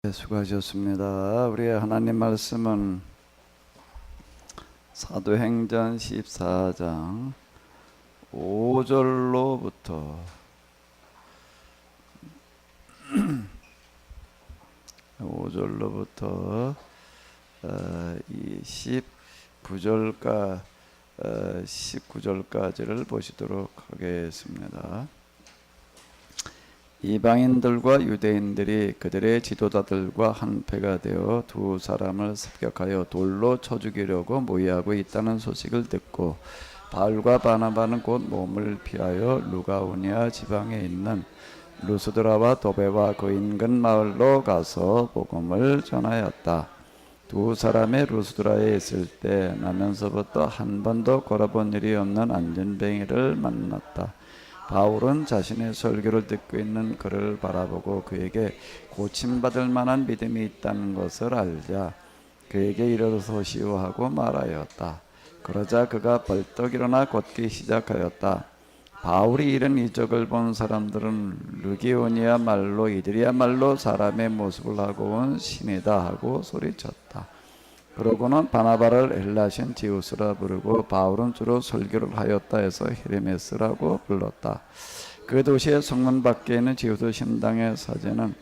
네, 수고하셨습니다. 우리의 하나님 말씀은 사도행전 14장 5절로부터 19절까지를 보시도록 하겠습니다. 이방인들과 유대인들이 그들의 지도자들과 한패가 되어 두 사람을 습격하여 돌로 쳐 죽이려고 모의하고 있다는 소식을 듣고 바울과 바나바는 곧 몸을 피하여 루가오니아 지방에 있는 루스드라와 도베와 그 인근 마을로 가서 복음을 전하였다. 두 사람의 루스드라에 있을 때 나면서부터 한 번도 걸어본 일이 없는 안전뱅이를 만났다. 바울은 자신의 설교를 듣고 있는 그를 바라보고 그에게 고침받을 만한 믿음이 있다는 것을 알자 그에게 일어서시오 하고 말하였다. 그러자 그가 벌떡 일어나 걷기 시작하였다. 바울이 이런 이적을 본 사람들은 르기오니아 말로 이들이야말로 사람의 모습을 하고 온 신이다 하고 소리쳤다. 그러고는 바나바를 헬라신 지우스라 부르고 바울은 주로 설교를 하였다 해서 헤르메스라고 불렀다. 그 도시의 성문 밖에 있는 지우스 신당의 사제는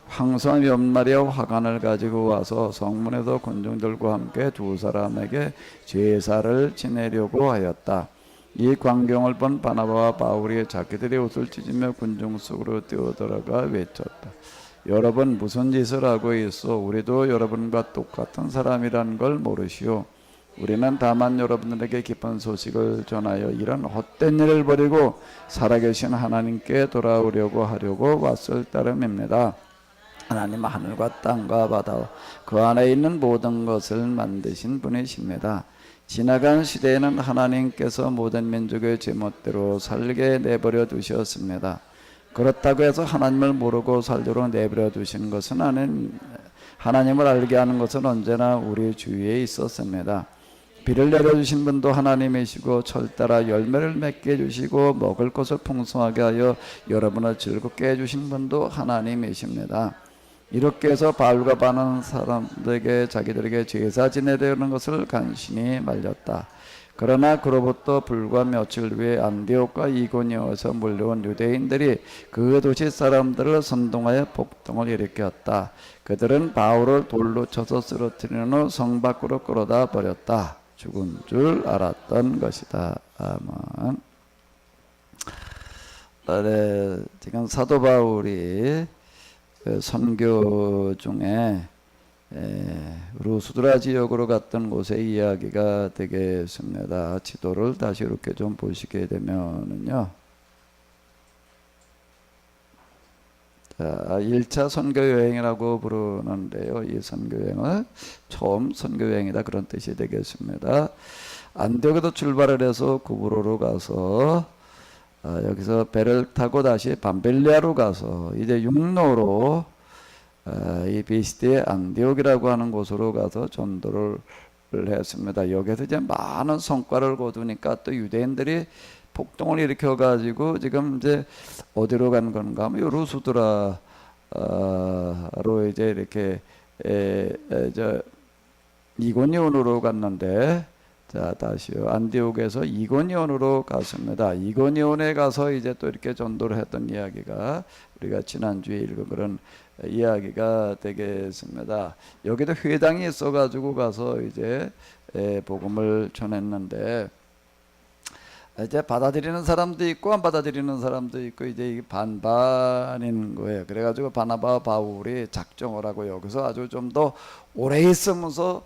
황소와 몇 마리의 화관을 가지고 와서 성문에서 군중들과 함께 두 사람에게 제사를 지내려고 하였다. 이 광경을 본 바나바와 바울이 자기들의 옷을 찢으며 군중 속으로 뛰어들어가 외쳤다. 여러분 무슨 짓을 하고 있어? 우리도 여러분과 똑같은 사람이라는 걸 모르시오. 우리는 다만 여러분들에게 기쁜 소식을 전하여 이런 헛된 일을 버리고 살아계신 하나님께 돌아오려고 하려고 왔을 따름입니다. 하나님은 하늘과 땅과 바다 그 안에 있는 모든 것을 만드신 분이십니다. 지나간 시대에는 하나님께서 모든 민족의 제멋대로 살게 내버려 두셨습니다. 그렇다고 해서 하나님을 모르고 살도록 내버려 두신 것은 아닌, 하나님을 알게 하는 것은 언제나 우리 주위에 있었습니다. 비를 내려주신 분도 하나님이시고 철 따라 열매를 맺게 해주시고 먹을 것을 풍성하게 하여 여러분을 즐겁게 해주신 분도 하나님이십니다. 이렇게 해서 바울과 바나바는 사람들에게 자기들에게 제사 지내려는 것을 간신히 말렸다. 그러나 그로부터 불과 며칠 후에 안디옥과 이고니오에서 몰려온 유대인들이 그 도시 사람들을 선동하여 폭동을 일으켰다. 그들은 바울을 돌로 쳐서 쓰러뜨린 후 성 밖으로 끌어다 버렸다. 죽은 줄 알았던 것이다. 아멘. 네, 지금 사도 바울이 선교 중에 루스드라 지역으로 갔던 곳의 이야기가 되겠습니다. 지도를 다시 이렇게 좀 보시게 되면은요. 자, 1차 선교여행이라고 부르는데요. 이 선교여행은 처음 선교여행이다 그런 뜻이 되겠습니다. 안디옥에서 출발을 해서 구브로로 가서 여기서 배를 타고 다시 밤벨리아로 가서 이제 육로로 이 비시디의 안디옥이라고 하는 곳으로 가서 전도를 했습니다. 여기서 이제 많은 성과를 거두니까 또 유대인들이 폭동을 일으켜 가지고 지금 이제 어디로 간 건가 하면 루스드라로 이제 이렇게 저 이고니온으로 갔는데, 자 다시요. 안디옥에서 이고니온으로 갔습니다. 이고니온에 가서 이제 또 이렇게 전도를 했던 이야기가 우리가 지난주에 읽은 그런 이야기가 되겠습니다. 여기도 회당이 있어가지고 가서 이제 복음을 전했는데, 이제 받아들이는 사람도 있고 안 받아들이는 사람도 있고 이제 이게 반반인 거예요. 그래가지고 바나바와 바울이 작정을 하고 여기서 아주 좀 더 오래 있으면서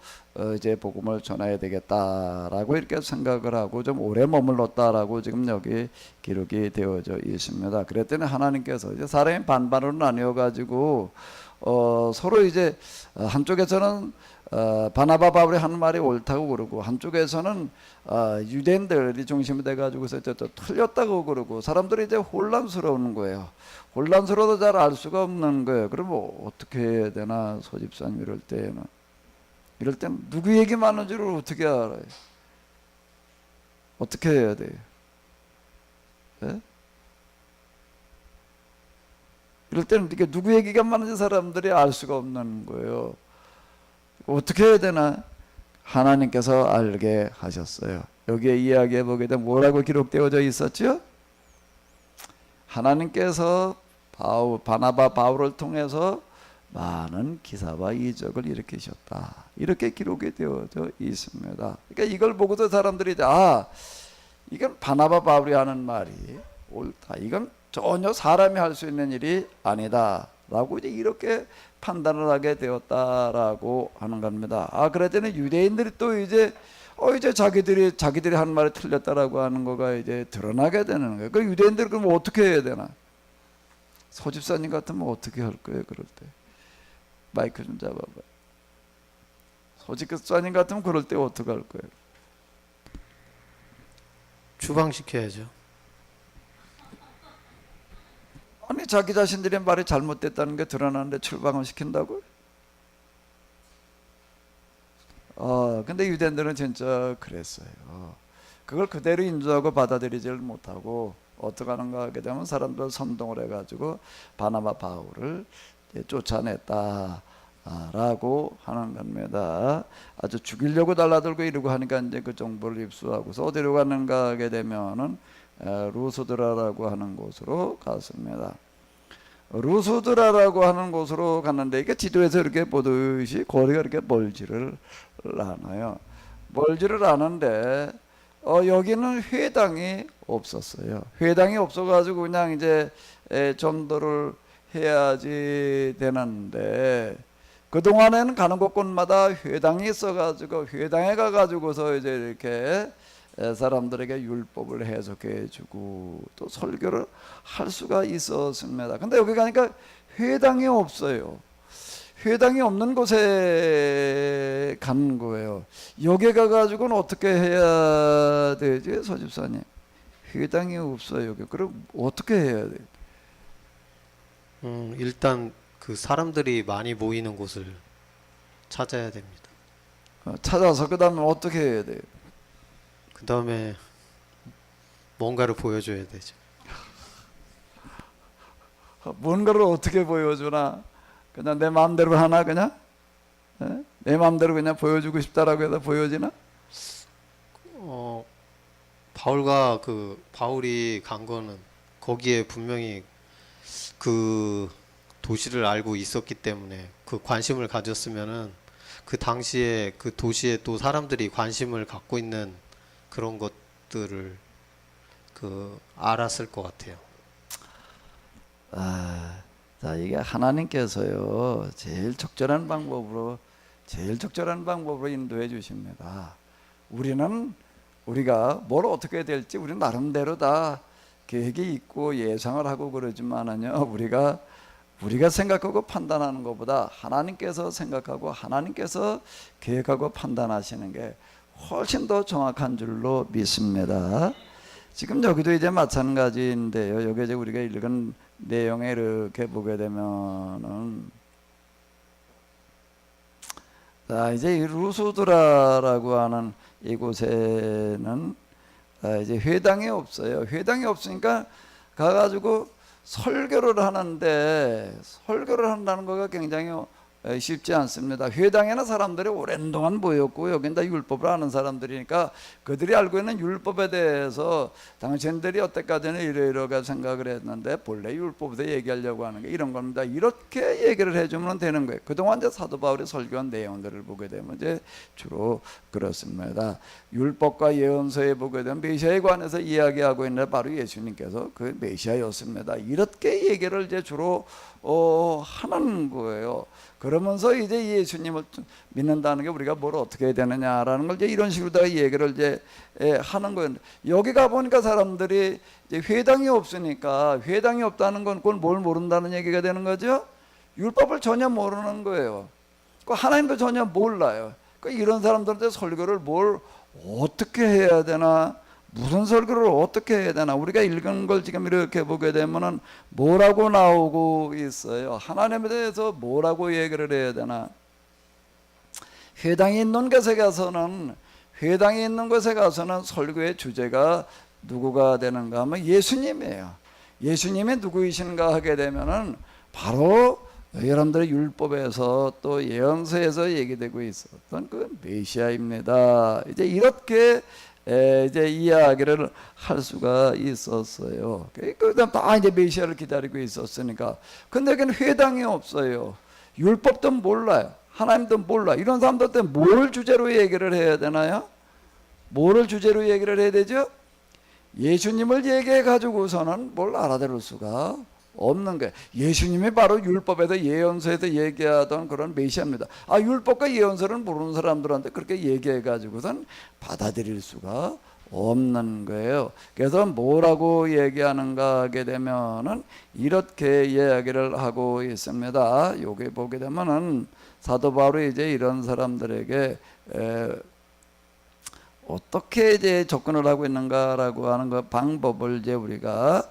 이제 복음을 전해야 되겠다라고 이렇게 생각을 하고 좀 오래 머물렀다라고 지금 여기 기록이 되어져 있습니다. 그랬더니 하나님께서 이제 사람이 반반으로 나뉘어 가지고 서로 이제 한쪽에서는 바나바 바울이 하는 말이 옳다고 그러고 한쪽에서는 유대인들이 중심이 돼가지고서 또 틀렸다고 그러고 사람들이 이제 혼란스러운 거예요. 혼란스러워도 잘 알 수가 없는 거예요. 그러면 어떻게 해야 되나 소집사님 이럴 때는 누구 얘기 많은지를 어떻게 알아요? 어떻게 해야 돼요? 네? 이럴 때는 이게 누구 얘기가 많은지 사람들이 알 수가 없는 거예요. 어떻게 해야 되나? 하나님께서 알게 하셨어요. 여기에 이야기해 보게 되면 뭐라고 기록되어져 있었죠? 하나님께서 바나바 바울을 통해서 많은 기사와 이적을 일으키셨다. 이렇게 기록이 되어져 있습니다. 그러니까 이걸 보고서 사람들이 이건 바나바 바울이 하는 말이 옳다. 이건 전혀 사람이 할 수 있는 일이 아니다. 라고 이제 이렇게 판단을 하게 되었다라고 하는 겁니다. 그럴 때는 유대인들이 또 이제 자기들이 한 말이 틀렸다라고 하는 거가 이제 드러나게 되는 거예요. 그 유대인들이 그럼 어떻게 해야 되나? 소집사님 같으면 어떻게 할 거예요, 그럴 때? 마이크 좀 잡아봐요. 소집사님 같으면 그럴 때 어떻게 할 거예요? 추방시켜야죠. 아니 자기 자신들의 말이 잘못됐다는 게 드러나는데 출방을 시킨다고요? 근데 유대인들은 진짜 그랬어요. 그걸 그대로 인정하고 받아들이지를 못하고 어떻게 하는가 하게 되면 사람들 선동을 해가지고 바나바 바울을 쫓아냈다. 라고 하는 겁니다. 아주 죽이려고 달라들고 이러고 하니까 이제 그 정보를 입수하고서 어디로 가는가 하게 되면은 루스드라라고 하는 곳으로 갔습니다. 루스드라라고 하는 곳으로 갔는데 이게 지도에서 이렇게 보듯이 거리가 이렇게 멀지를 않아요. 멀지를 않은데 여기는 회당이 없었어요. 회당이 없어가지고 그냥 이제 전도를 해야지 되는데 그동안에는 가는 곳곳마다 회당이 있어가지고 회당에 가가지고서 이제 이렇게 사람들에게 율법을 해석해주고 또 설교를 할 수가 있었습니다. 근데 여기 가니까 회당이 없어요. 회당이 없는 곳에 간 거예요. 여기 가가지고는 어떻게 해야 되지, 소집사님? 회당이 없어요. 여기. 그럼 어떻게 해야 돼요? 일단 그 사람들이 많이 모이는 곳을 찾아야 됩니다. 찾아서 그 다음에 어떻게 해야 돼요? 그 다음에 뭔가를 보여줘야 되죠. 뭔가를 어떻게 보여주나? 그냥 내 마음대로 하나 그냥? 내 마음대로 그냥 보여주고 싶다라고 해서 보여지나? 바울이 간 거는 거기에 분명히 그 도시를 알고 있었기 때문에 그 관심을 가졌으면은 그 당시에 그 도시에 또 사람들이 관심을 갖고 있는 그런 것들을 알았을 것 같아요. 자, 이게 하나님께서요 제일 적절한 방법으로 인도해 주십니다. 우리가 뭘 어떻게 해야 될지 우리 나름대로 다 계획이 있고 예상을 하고 그러지만은요 우리가 생각하고 판단하는 것보다 하나님께서 생각하고 하나님께서 계획하고 판단하시는 게 훨씬 더 정확한 줄로 믿습니다. 지금 여기도 이제 마찬가지인데요. 여기 이제 우리가 읽은 내용에 이렇게 보게 되면은 자, 이제 이 루스드라라고 하는 이곳에는 이제 회당이 없어요. 회당이 없으니까 가가지고 설교를 한다는 거가 굉장히 쉽지 않습니다. 회당에는 사람들이 오랜 동안 모였고 여긴 다 율법을 아는 사람들이니까 그들이 알고 있는 율법에 대해서 당신들이 여태까지는 이러이러가 생각을 했는데 본래 율법에 얘기하려고 하는 게 이런 겁니다. 이렇게 얘기를 해주면 되는 거예요. 그동안 이제 사도 바울이 설교한 내용들을 보게 되면 이제 주로 그렇습니다. 율법과 예언서에 보게 되면 메시아에 관해서 이야기하고 있는 바로 예수님께서 그 메시아였습니다. 이렇게 얘기를 이제 주로 하는 거예요. 그러면서 이제 예수님을 믿는다는 게 우리가 뭘 어떻게 해야 되느냐라는 걸 이제 이런 식으로 다 얘기를 이제 하는 거예요. 여기 가 보니까 사람들이 이제 회당이 없으니까 회당이 없다는 건 그걸 뭘 모른다는 얘기가 되는 거죠. 율법을 전혀 모르는 거예요. 그 하나님도 전혀 몰라요. 그 이런 사람들한테 설교를 뭘 어떻게 해야 되나? 무슨 설교를 어떻게 해야 되나? 우리가 읽은 걸 지금 이렇게 보게 되면은 뭐라고 나오고 있어요? 하나님에 대해서 뭐라고 얘기를 해야 되나? 회당이 있는 곳에 가서는 설교의 주제가 누구가 되는가 하면 예수님이에요. 예수님이 누구이신가 하게 되면은 바로 여러분들의 율법에서 또 예언서에서 얘기되고 있었던 그 메시아입니다. 이제 이렇게 이제 이야기를 할 수가 있었어요. 그다음 다 이제 메시아를 기다리고 있었으니까. 근데 여기는 회당이 없어요. 율법도 몰라요. 하나님도 몰라. 이런 사람들한테 뭘 주제로 얘기를 해야 되나요? 뭐를 주제로 얘기를 해야 되죠? 예수님을 얘기해 가지고서는 뭘 알아들을 수가 없는 거예요. 예수님이 바로 율법에서 예언서에서 얘기하던 그런 메시아입니다. 율법과 예언서를 모르는 사람들한테 그렇게 얘기해 가지고선 받아들일 수가 없는 거예요. 그래서 뭐라고 얘기하는가 하게 되면은 이렇게 이야기를 하고 있습니다. 여기 보게 되면은 사도 바울이 이제 이런 사람들에게 어떻게 이제 접근을 하고 있는가라고 하는 그 방법을 이제 우리가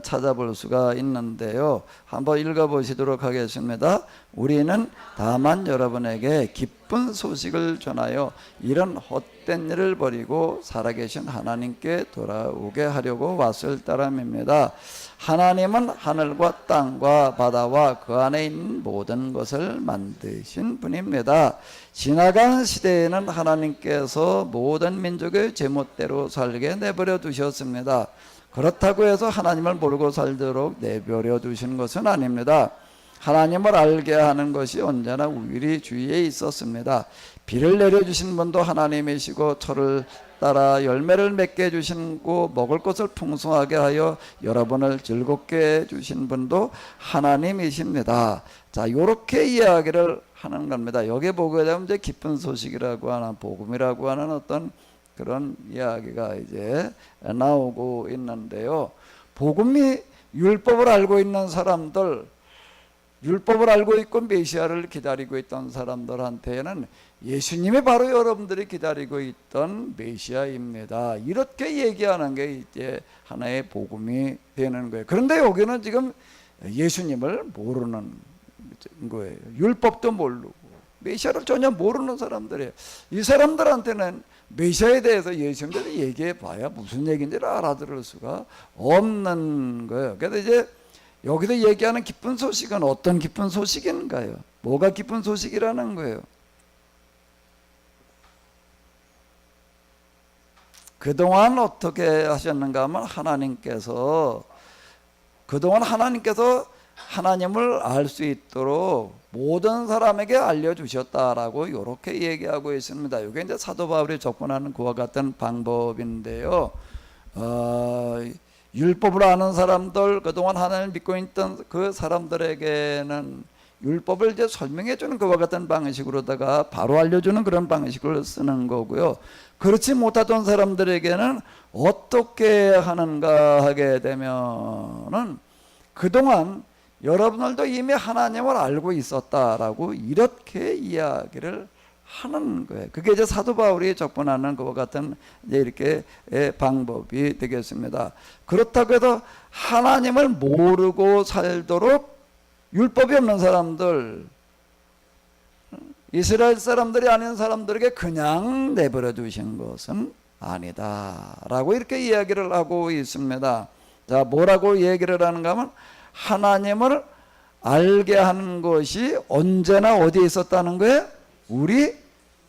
찾아볼 수가 있는데요. 한번 읽어보시도록 하겠습니다. 우리는 다만 여러분에게 기쁜 소식을 전하여 이런 헛된 일을 버리고 살아계신 하나님께 돌아오게 하려고 왔을 따름입니다. 하나님은 하늘과 땅과 바다와 그 안에 있는 모든 것을 만드신 분입니다. 지나간 시대에는 하나님께서 모든 민족의 제멋대로 살게 내버려 두셨습니다. 그렇다고 해서 하나님을 모르고 살도록 내버려 두신 것은 아닙니다. 하나님을 알게 하는 것이 언제나 우리 주위에 있었습니다. 비를 내려주신 분도 하나님이시고 철을 따라 열매를 맺게 해주시고 먹을 것을 풍성하게 하여 여러분을 즐겁게 해주신 분도 하나님이십니다. 자, 요렇게 이야기를 하는 겁니다. 여기 보게 되면 이제 기쁜 소식이라고 하는 복음이라고 하는 어떤 그런 이야기가 이제 나오고 있는데요. 복음이 율법을 알고 있는 사람들, 율법을 알고 있고 메시아를 기다리고 있던 사람들한테는 예수님이 바로 여러분들이 기다리고 있던 메시아입니다. 이렇게 얘기하는 게 이제 하나의 복음이 되는 거예요. 그런데 여기는 지금 예수님을 모르는 거예요. 율법도 모르고 메시아를 전혀 모르는 사람들이에요. 이 사람들한테는 메시아에 대해서 예수님들이 얘기해 봐야 무슨 얘기인지를 알아들을 수가 없는 거예요. 그래서 이제 여기서 얘기하는 기쁜 소식은 어떤 기쁜 소식인가요? 뭐가 기쁜 소식이라는 거예요? 그동안 어떻게 하셨는가 하면 그동안 하나님께서 하나님을 알 수 있도록 모든 사람에게 알려주셨다라고 이렇게 얘기하고 있습니다. 이게 이제 사도 바울이 접근하는 그와 같은 방법인데요. 율법을 아는 사람들, 그동안 하나님을 믿고 있던 그 사람들에게는 율법을 이제 설명해 주는 그와 같은 방식으로다가 바로 알려주는 그런 방식을 쓰는 거고요. 그렇지 못하던 사람들에게는 어떻게 하는가 하게 되면은 그동안 여러분들도 이미 하나님을 알고 있었다라고 이렇게 이야기를 하는 거예요. 그게 이제 사도 바울이 접근하는 것과 같은 이제 이렇게 방법이 되겠습니다. 그렇다고 해서 하나님을 모르고 살도록 율법이 없는 사람들, 이스라엘 사람들이 아닌 사람들에게 그냥 내버려 두신 것은 아니다라고 이렇게 이야기를 하고 있습니다. 자, 뭐라고 얘기를 하는가 하면 하나님을 알게 하는 것이 언제나 어디에 있었다는 거예요? 우리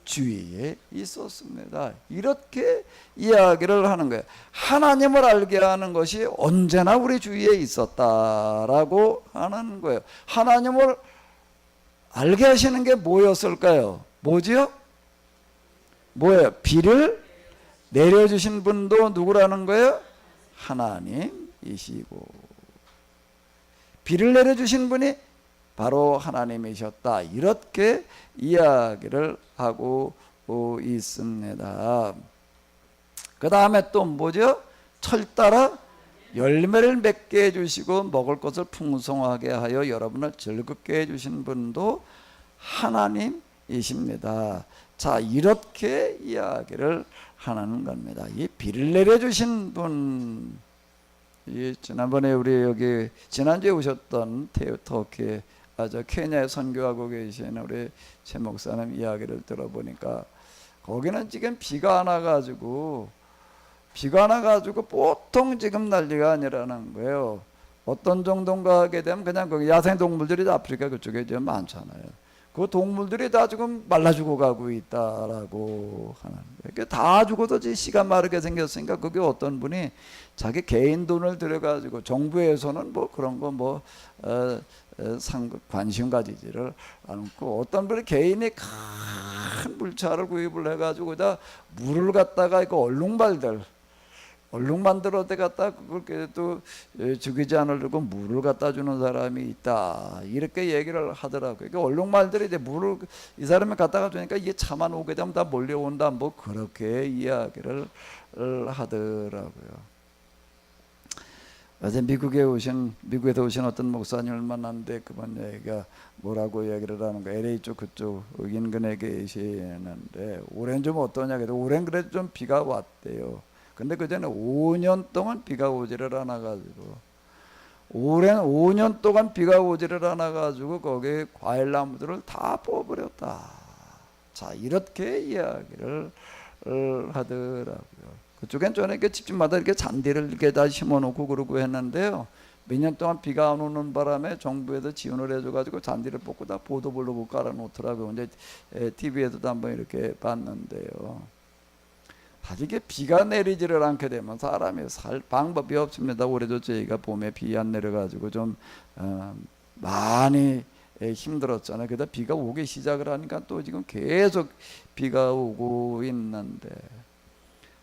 주위에 있었습니다. 이렇게 이야기를 하는 거예요. 하나님을 알게 하는 것이 언제나 우리 주위에 있었다라고 하는 거예요. 하나님을 알게 하시는 게 뭐였을까요? 뭐지요? 뭐예요? 비를 내려주신 분도 누구라는 거예요? 하나님이시고, 비를 내려주신 분이 바로 하나님이셨다. 이렇게 이야기를 하고 있습니다. 그 다음에 또 뭐죠? 철 따라 열매를 맺게 해주시고 먹을 것을 풍성하게 하여 여러분을 즐겁게 해주신 분도 하나님이십니다. 자, 이렇게 이야기를 하는 겁니다. 이 비를 내려주신 분, 지난번에 우리 여기 지난주에 오셨던 터키 케냐에 선교하고 계신 우리 최 목사님 이야기를 들어보니까 거기는 지금 비가 안 와가지고 보통 지금 난리가 아니라는 거예요. 어떤 정도인가 하게 되면 그냥 그 야생 동물들이 아프리카 그쪽에 좀 많잖아요. 그 동물들이 다 지금 말라 죽어가고 있다라고 하는 거예요. 다 죽어도 씨가 마르게 생겼으니까 그게 어떤 분이 자기 개인 돈을 들여가지고 정부에서는 뭐 그런 거 뭐 관심 가지지를 않고 어떤 분이 개인이 큰 물차를 구입을 해가지고 다 물을 갖다가 그 얼룩 만들어 대 갖다 그걸 또 죽이지 않으려고 물을 갖다 주는 사람이 있다 이렇게 얘기를 하더라고요. 그러니까 얼룩말들이 이제 물을 이 사람이 갖다가 주니까 이게 차만 오게 되면 다 몰려온다 뭐 그렇게 이야기를 하더라고요. 어제 미국에서 오신 어떤 목사님을 만났는데 그분 얘기가 뭐라고 얘기를 하는 거 LA 쪽 그쪽 인근에 계시는데 올해는 좀 어떠냐 그래도 올해는 그래도 좀 비가 왔대요. 근데 그전에 5년 동안 비가 오지를 않아가지고 올해는 5년 동안 비가 오지를 않아가지고 거기 과일나무들을 다 뽑아버렸다. 자 이렇게 이야기를 하더라고요. 그쪽엔 저녁에 집집마다 이렇게 잔디를 이렇게 다 심어놓고 그러고 했는데요. 몇 년 동안 비가 안 오는 바람에 정부에서 지원을 해줘가지고 잔디를 뽑고 다 보도블록을 깔아놓더라고요. 근데 TV에서도 한번 이렇게 봤는데요. 사실 이게 비가 내리지를 않게 되면 사람이 살 방법이 없습니다. 올해도 저희가 봄에 비 안 내려가지고 좀 많이 힘들었잖아요. 그러다 비가 오기 시작을 하니까 또 지금 계속 비가 오고 있는데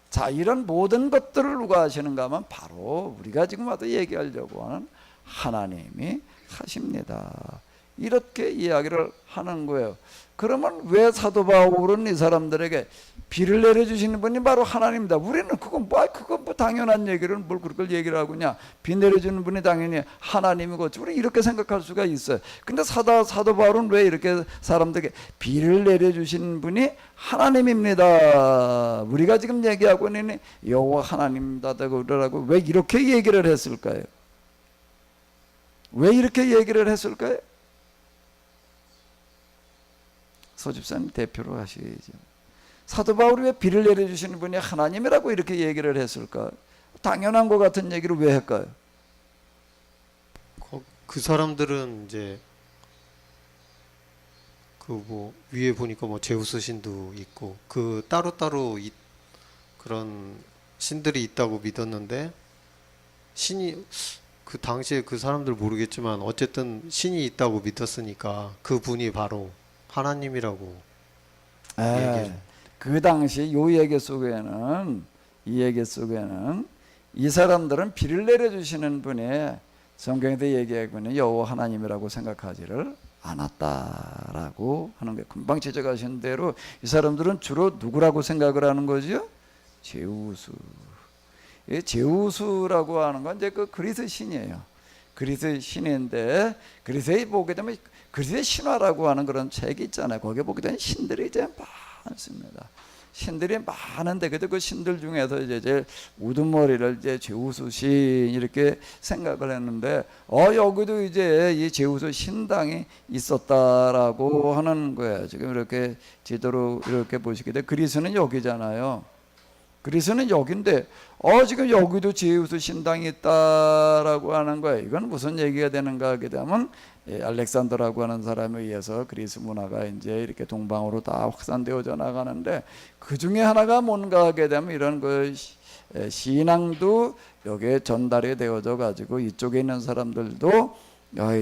자 이런 모든 것들을 누가 하시는가 하면 바로 우리가 지금 와서 얘기하려고 하는 하나님이 하십니다. 이렇게 이야기를 하는 거예요. 그러면 왜 사도 바울은 이 사람들에게 비를 내려주시는 분이 바로 하나님이다. 우리는 그건 뭐 당연한 얘기를 뭘 그걸 얘기를 하고냐. 비 내려주는 분이 당연히 하나님이고 우리 이렇게 생각할 수가 있어요. 근데 사도 바울은 왜 이렇게 사람들에게 비를 내려주시는 분이 하나님입니다. 우리가 지금 얘기하고 있는 여호와 하나님이다 그러라고 왜 이렇게 얘기를 했을까요? 왜 이렇게 얘기를 했을까요? 소집사님 대표로 하시죠. 사도 바울이 왜 비를 내려주시는 분이 하나님이라고 이렇게 얘기를 했을까? 당연한 것 같은 얘기를 왜 할까요? 그 사람들은 이제 그 뭐 위에 보니까 뭐 제우스 신도 있고 그 따로따로 그런 신들이 있다고 믿었는데 신이 그 당시에 그 사람들 모르겠지만 어쨌든 신이 있다고 믿었으니까 그 분이 바로 하나님이라고 얘기해. 그 당시 이 얘기 속에는 이 사람들은 비를 내려주시는 분이 성경에도 얘기하고 있는 여호와 하나님이라고 생각하지를 않았다라고 하는 거예요. 금방 지적하신 대로 이 사람들은 주로 누구라고 생각을 하는 거죠? 제우스. 제우스라고 하는 건 이제 그 그리스 신이에요. 그리스 신인데 그리스에 보게 되면 그리스의 신화라고 하는 그런 책이 있잖아요. 거기에 보게 되면 신들이 이제 많습니다. 신들이 많은데 그래도 그 신들 중에서 이제 제일 우두머리를 이제 제우스 신 이렇게 생각을 했는데 여기도 이제 이 제우스 신당이 있었다라고 하는 거예요. 지금 이렇게 지도로 이렇게 보시게 돼 그리스는 여기잖아요. 그리스는 여기인데 지금 여기도 제우스 신당이 있다라고 하는 거예요. 이건 무슨 얘기가 되는가 하게 되면 알렉산더라고 하는 사람에 의해서 그리스 문화가 이제 이렇게 동방으로 다 확산되어져 나가는데 그 중에 하나가 뭔가 하게 되면 이런 그 신앙도 여기에 전달이 되어져 가지고 이쪽에 있는 사람들도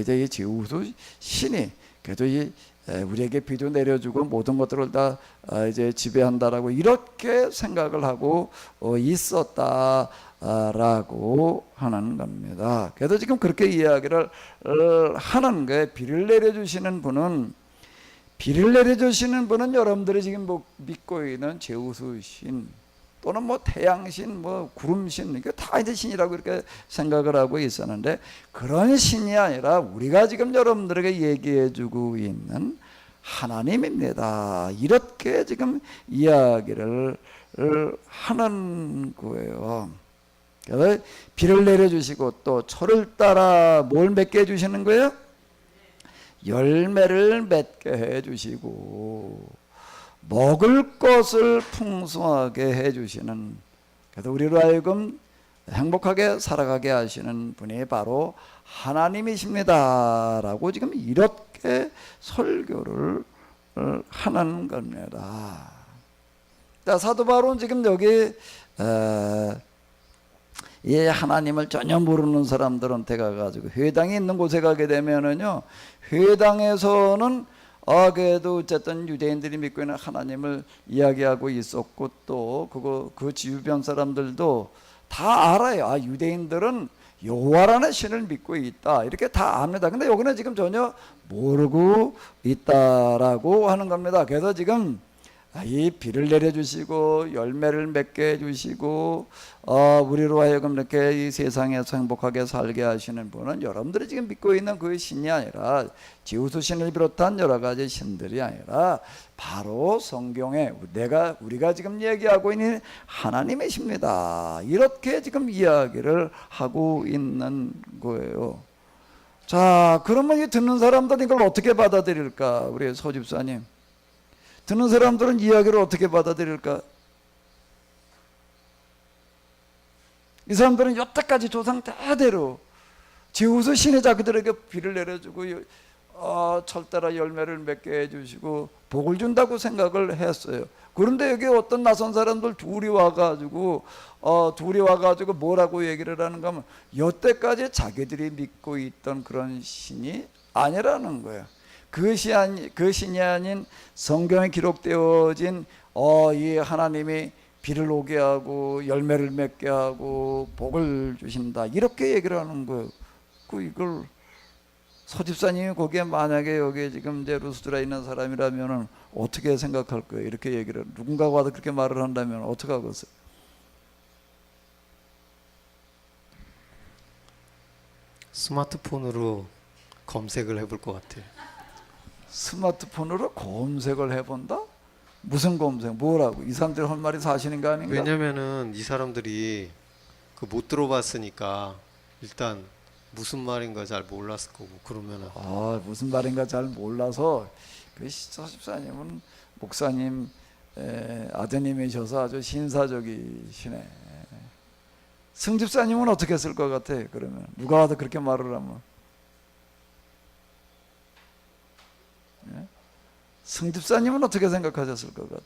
이제 이 제우스 신이 그래도 우리에게 비도 내려주고 모든 것들을 다 이제 지배한다라고 이렇게 생각을 하고 있었다라고 하는 겁니다. 그래서 지금 그렇게 이야기를 하는 거예요. 비를 내려주시는 분은 여러분들이 지금 뭐 믿고 있는 제우스 신 또는 뭐 태양신, 뭐 구름신 이게 다 이제 신이라고 이렇게 생각을 하고 있었는데 그런 신이 아니라 우리가 지금 여러분들에게 얘기해주고 있는 하나님입니다. 이렇게 지금 이야기를 하는 거예요. 그래서 비를 내려주시고 또 철을 따라 뭘 맺게 해주시는 거예요? 열매를 맺게 해주시고 먹을 것을 풍성하게 해주시는 그래서 우리로 하여금 행복하게 살아가게 하시는 분이 바로 하나님이십니다라고 지금 이렇게 설교를 하는 겁니다. 자, 사도 바울은 지금 여기 이 하나님을 전혀 모르는 사람들한테 가가지고 회당이 있는 곳에 가게 되면은요, 회당에서는 그래도 어쨌든 유대인들이 믿고 있는 하나님을 이야기하고 있었고, 또 그 주변 사람들도 다 알아요. 유대인들은 여호와라는 신을 믿고 있다, 이렇게 다 압니다. 근데 여기는 지금 전혀 모르고 있다라고 하는 겁니다. 그래서 지금 이 비를 내려주시고 열매를 맺게 해주시고 우리로 하여금 이렇게 이 세상에서 행복하게 살게 하시는 분은 여러분들이 지금 믿고 있는 그 신이 아니라 지우스 신을 비롯한 여러 가지 신들이 아니라 바로 성경에 우리가 지금 얘기하고 있는 하나님이십니다, 이렇게 지금 이야기를 하고 있는 거예요. 자, 그러면 이 듣는 사람들은 이걸 어떻게 받아들일까? 우리 소집사님, 듣는 사람들은 이야기를 어떻게 받아들일까? 이 사람들은 여태까지 조상 대대로 지우스 신이 자기들에게 비를 내려주고 철따라 열매를 맺게 해주시고 복을 준다고 생각을 했어요. 그런데 여기 어떤 낯선 사람들 둘이 와가지고 뭐라고 얘기를 하는가 하면 여태까지 자기들이 믿고 있던 그런 신이 아니라는 거예요. 그 신이 아닌 성경에 기록되어진 이 하나님이 비를 오게 하고 열매를 맺게 하고 복을 주신다, 이렇게 얘기를 하는 거예요. 이걸 소집사님이 거기에 만약에 여기 지금 이제 루스드라 있는 사람이라면은 어떻게 생각할 거예요? 이렇게 얘기를 누군가가 와도 그렇게 말을 한다면 어떻게 하겠어요? 스마트폰으로 검색을 해볼 것 같아요. 스마트폰으로 검색을 해본다? 무슨 검색? 뭐라고? 이 사람들이 할 말이 사실인가 아닌가? 왜냐면은 이 사람들이 못 들어봤으니까 일단 무슨 말인가 잘 몰랐을 거고, 그러면은 무슨 말인가 잘 몰라서 그 소집사님은 목사님 아드님이셔서 아주 신사적이시네. 승집사님은 어떻게 했을 것 같아? 그러면 누가 와도 그렇게 말을 하면 승집사님은 어떻게 생각하셨을 것 같아?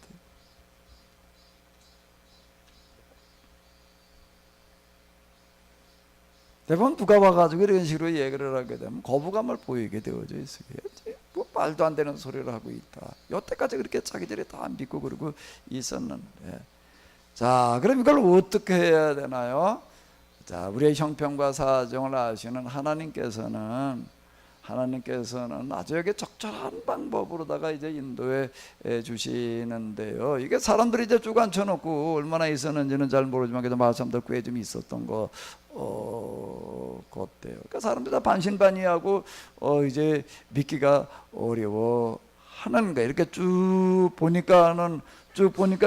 대부분 누가 와가지고 이런 식으로 얘기를 하게 되면 거부감을 보이게 되어져 있어요. 뭐 말도 안 되는 소리를 하고 있다. 여태까지 그렇게 자기들이 다 믿고 그러고 있었는데, 자, 그럼 이걸 어떻게 해야 되나요? 자, 우리의 형편과 사정을 아시는 하나님께서는 아주 여기 적절한 방법으로다가 이제 인도해 주시는데요. 이게 사람들이 이제 쭉 앉혀놓고 얼마나 있었는지는 잘 모르지만 그래도 말씀들 꽤 좀 있었던 거 같대요. 그러니까 사람들이 다 반신반의하고 이제 믿기가 어려워 하는 거예요. 이렇게 쭉 보니까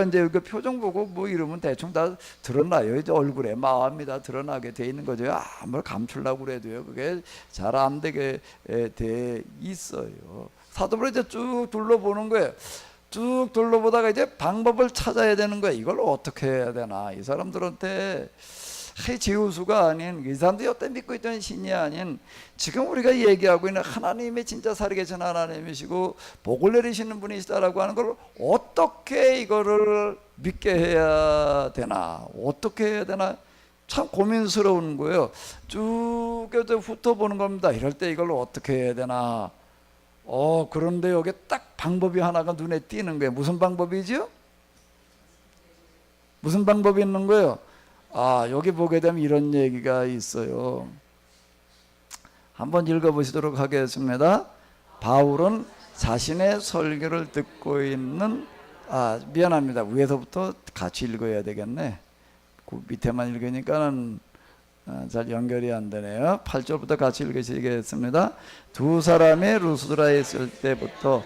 이제 여기 표정 보고 뭐 이러면 대충 다 드러나요. 이제 얼굴에 마음이 다 드러나게 돼 있는 거죠. 아무리 감추려고 그래도요, 그게 잘 안 되게 돼 있어요. 사도를 이제 쭉 둘러보는 거예요. 쭉 둘러보다가 이제 방법을 찾아야 되는 거예요. 이걸 어떻게 해야 되나? 이 사람들한테 지우수가 아닌, 이 사람들이 여태 믿고 있던 신이 아닌 지금 우리가 얘기하고 있는 하나님이 진짜 살아계신 하나님이시고 복을 내리시는 분이시다라고 하는 걸 어떻게 이거를 믿게 해야 되나, 어떻게 해야 되나 참 고민스러운 거예요. 쭉 훑어보는 겁니다. 이럴 때 이걸 어떻게 해야 되나. 그런데 여기 딱 방법이 하나가 눈에 띄는 거예요. 무슨 방법이죠? 무슨 방법이 있는 거예요? 여기 보게 되면 이런 얘기가 있어요. 한번 읽어보시도록 하겠습니다. 바울은 자신의 설교를 듣고 있는 미안합니다. 위에서부터 같이 읽어야 되겠네. 그 밑에만 읽으니까는 잘 연결이 안 되네요. 8절부터 같이 읽으시겠습니다. 두 사람이 루스드라에 있을 때부터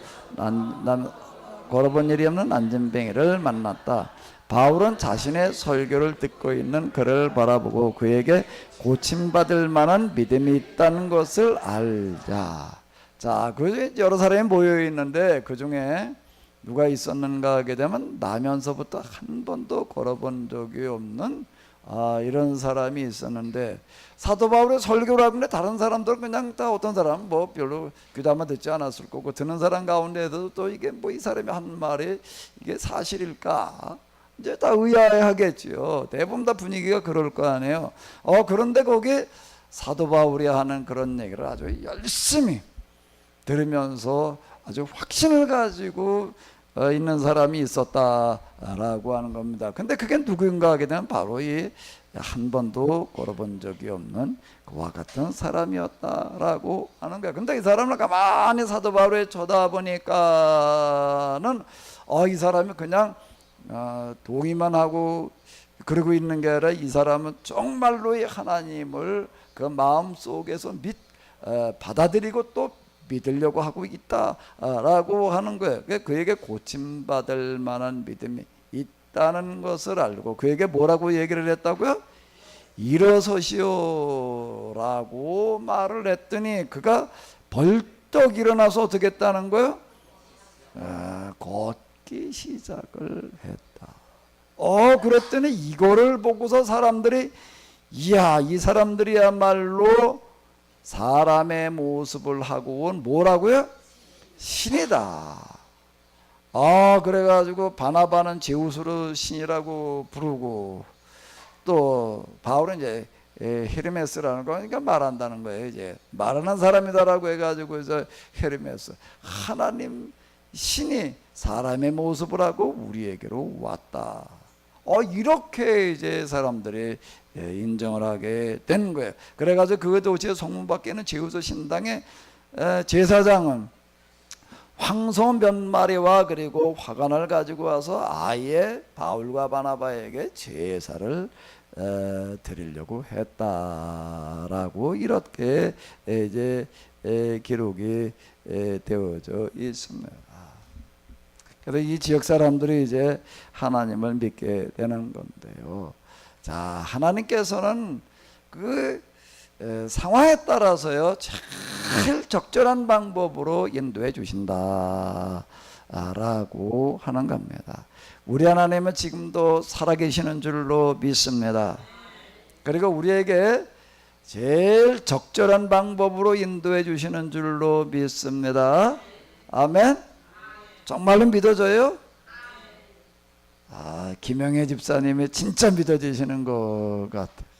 걸어본 일이 없는 안진뱅이를 만났다. 바울은 자신의 설교를 듣고 있는 그를 바라보고 그에게 고침받을 만한 믿음이 있다는 것을 알자. 자, 그 여러 사람이 모여 있는데 그 중에 누가 있었는가 하게 되면 나면서부터 한 번도 걸어본 적이 없는 이런 사람이 있었는데, 사도 바울의 설교를 하는데 다른 사람들은 그냥 다 어떤 사람은 뭐 별로 귀담아 듣지 않았을 거고, 듣는 사람 가운데도 또 이게 뭐 이 사람이 한 말이 이게 사실일까 이제 다 의아해하겠지요. 대부분 다 분위기가 그럴 거 아니에요. 그런데 거기 사도 바울이 하는 그런 얘기를 아주 열심히 들으면서 아주 확신을 가지고 있는 사람이 있었다라고 하는 겁니다. 근데 그게 누구인가 하게 되면 바로 이 한 번도 걸어본 적이 없는 그와 같은 사람이었다라고 하는 거예요. 근데 이 사람을 가만히 사도 바울에 쳐다보니까는 이 사람이 그냥 동의만 하고 그러고 있는 게 아니라 이 사람은 정말로 이 하나님을 그 마음 속에서 받아들이고 또 믿으려고 하고 있다라고 하는 거예요. 그에게 고침받을 만한 믿음이 있다는 것을 알고 그에게 뭐라고 얘기를 했다고요? 일어서시오라고 말을 했더니 그가 벌떡 일어나서 어떻게 했다는 거예요? 걷기 시작을 했다. 그랬더니 이거를 보고서 사람들이, 이야, 이 사람들이야말로 사람의 모습을 하고 온 뭐라고요? 신이다. 그래가지고 바나바는 제우스로 신이라고 부르고, 또 바울은 이제 헤르메스라는 거니까 말한다는 거예요. 이제 말하는 사람이다라고 해가지고 이제 헤르메스, 하나님 신이 사람의 모습을 하고 우리에게로 왔다. 이렇게 이제 사람들이 인정을 하게 된 거예요. 그래가지고 그 도시의 성문 밖에는 제우스 신당의 제사장은 황소 몇 마리와 그리고 화관을 가지고 와서 아예 바울과 바나바에게 제사를 드리려고 했다라고 이렇게 이제 기록이 되어져 있습니다. 그래서 이 지역 사람들이 이제 하나님을 믿게 되는 건데요. 자, 하나님께서는 그 상황에 따라서요 제일 적절한 방법으로 인도해 주신다 라고 하는 겁니다. 우리 하나님은 지금도 살아계시는 줄로 믿습니다. 그리고 우리에게 제일 적절한 방법으로 인도해 주시는 줄로 믿습니다. 아멘. 정말로 믿어져요? 김영애 집사님이 진짜 믿어지시는 것 같아요.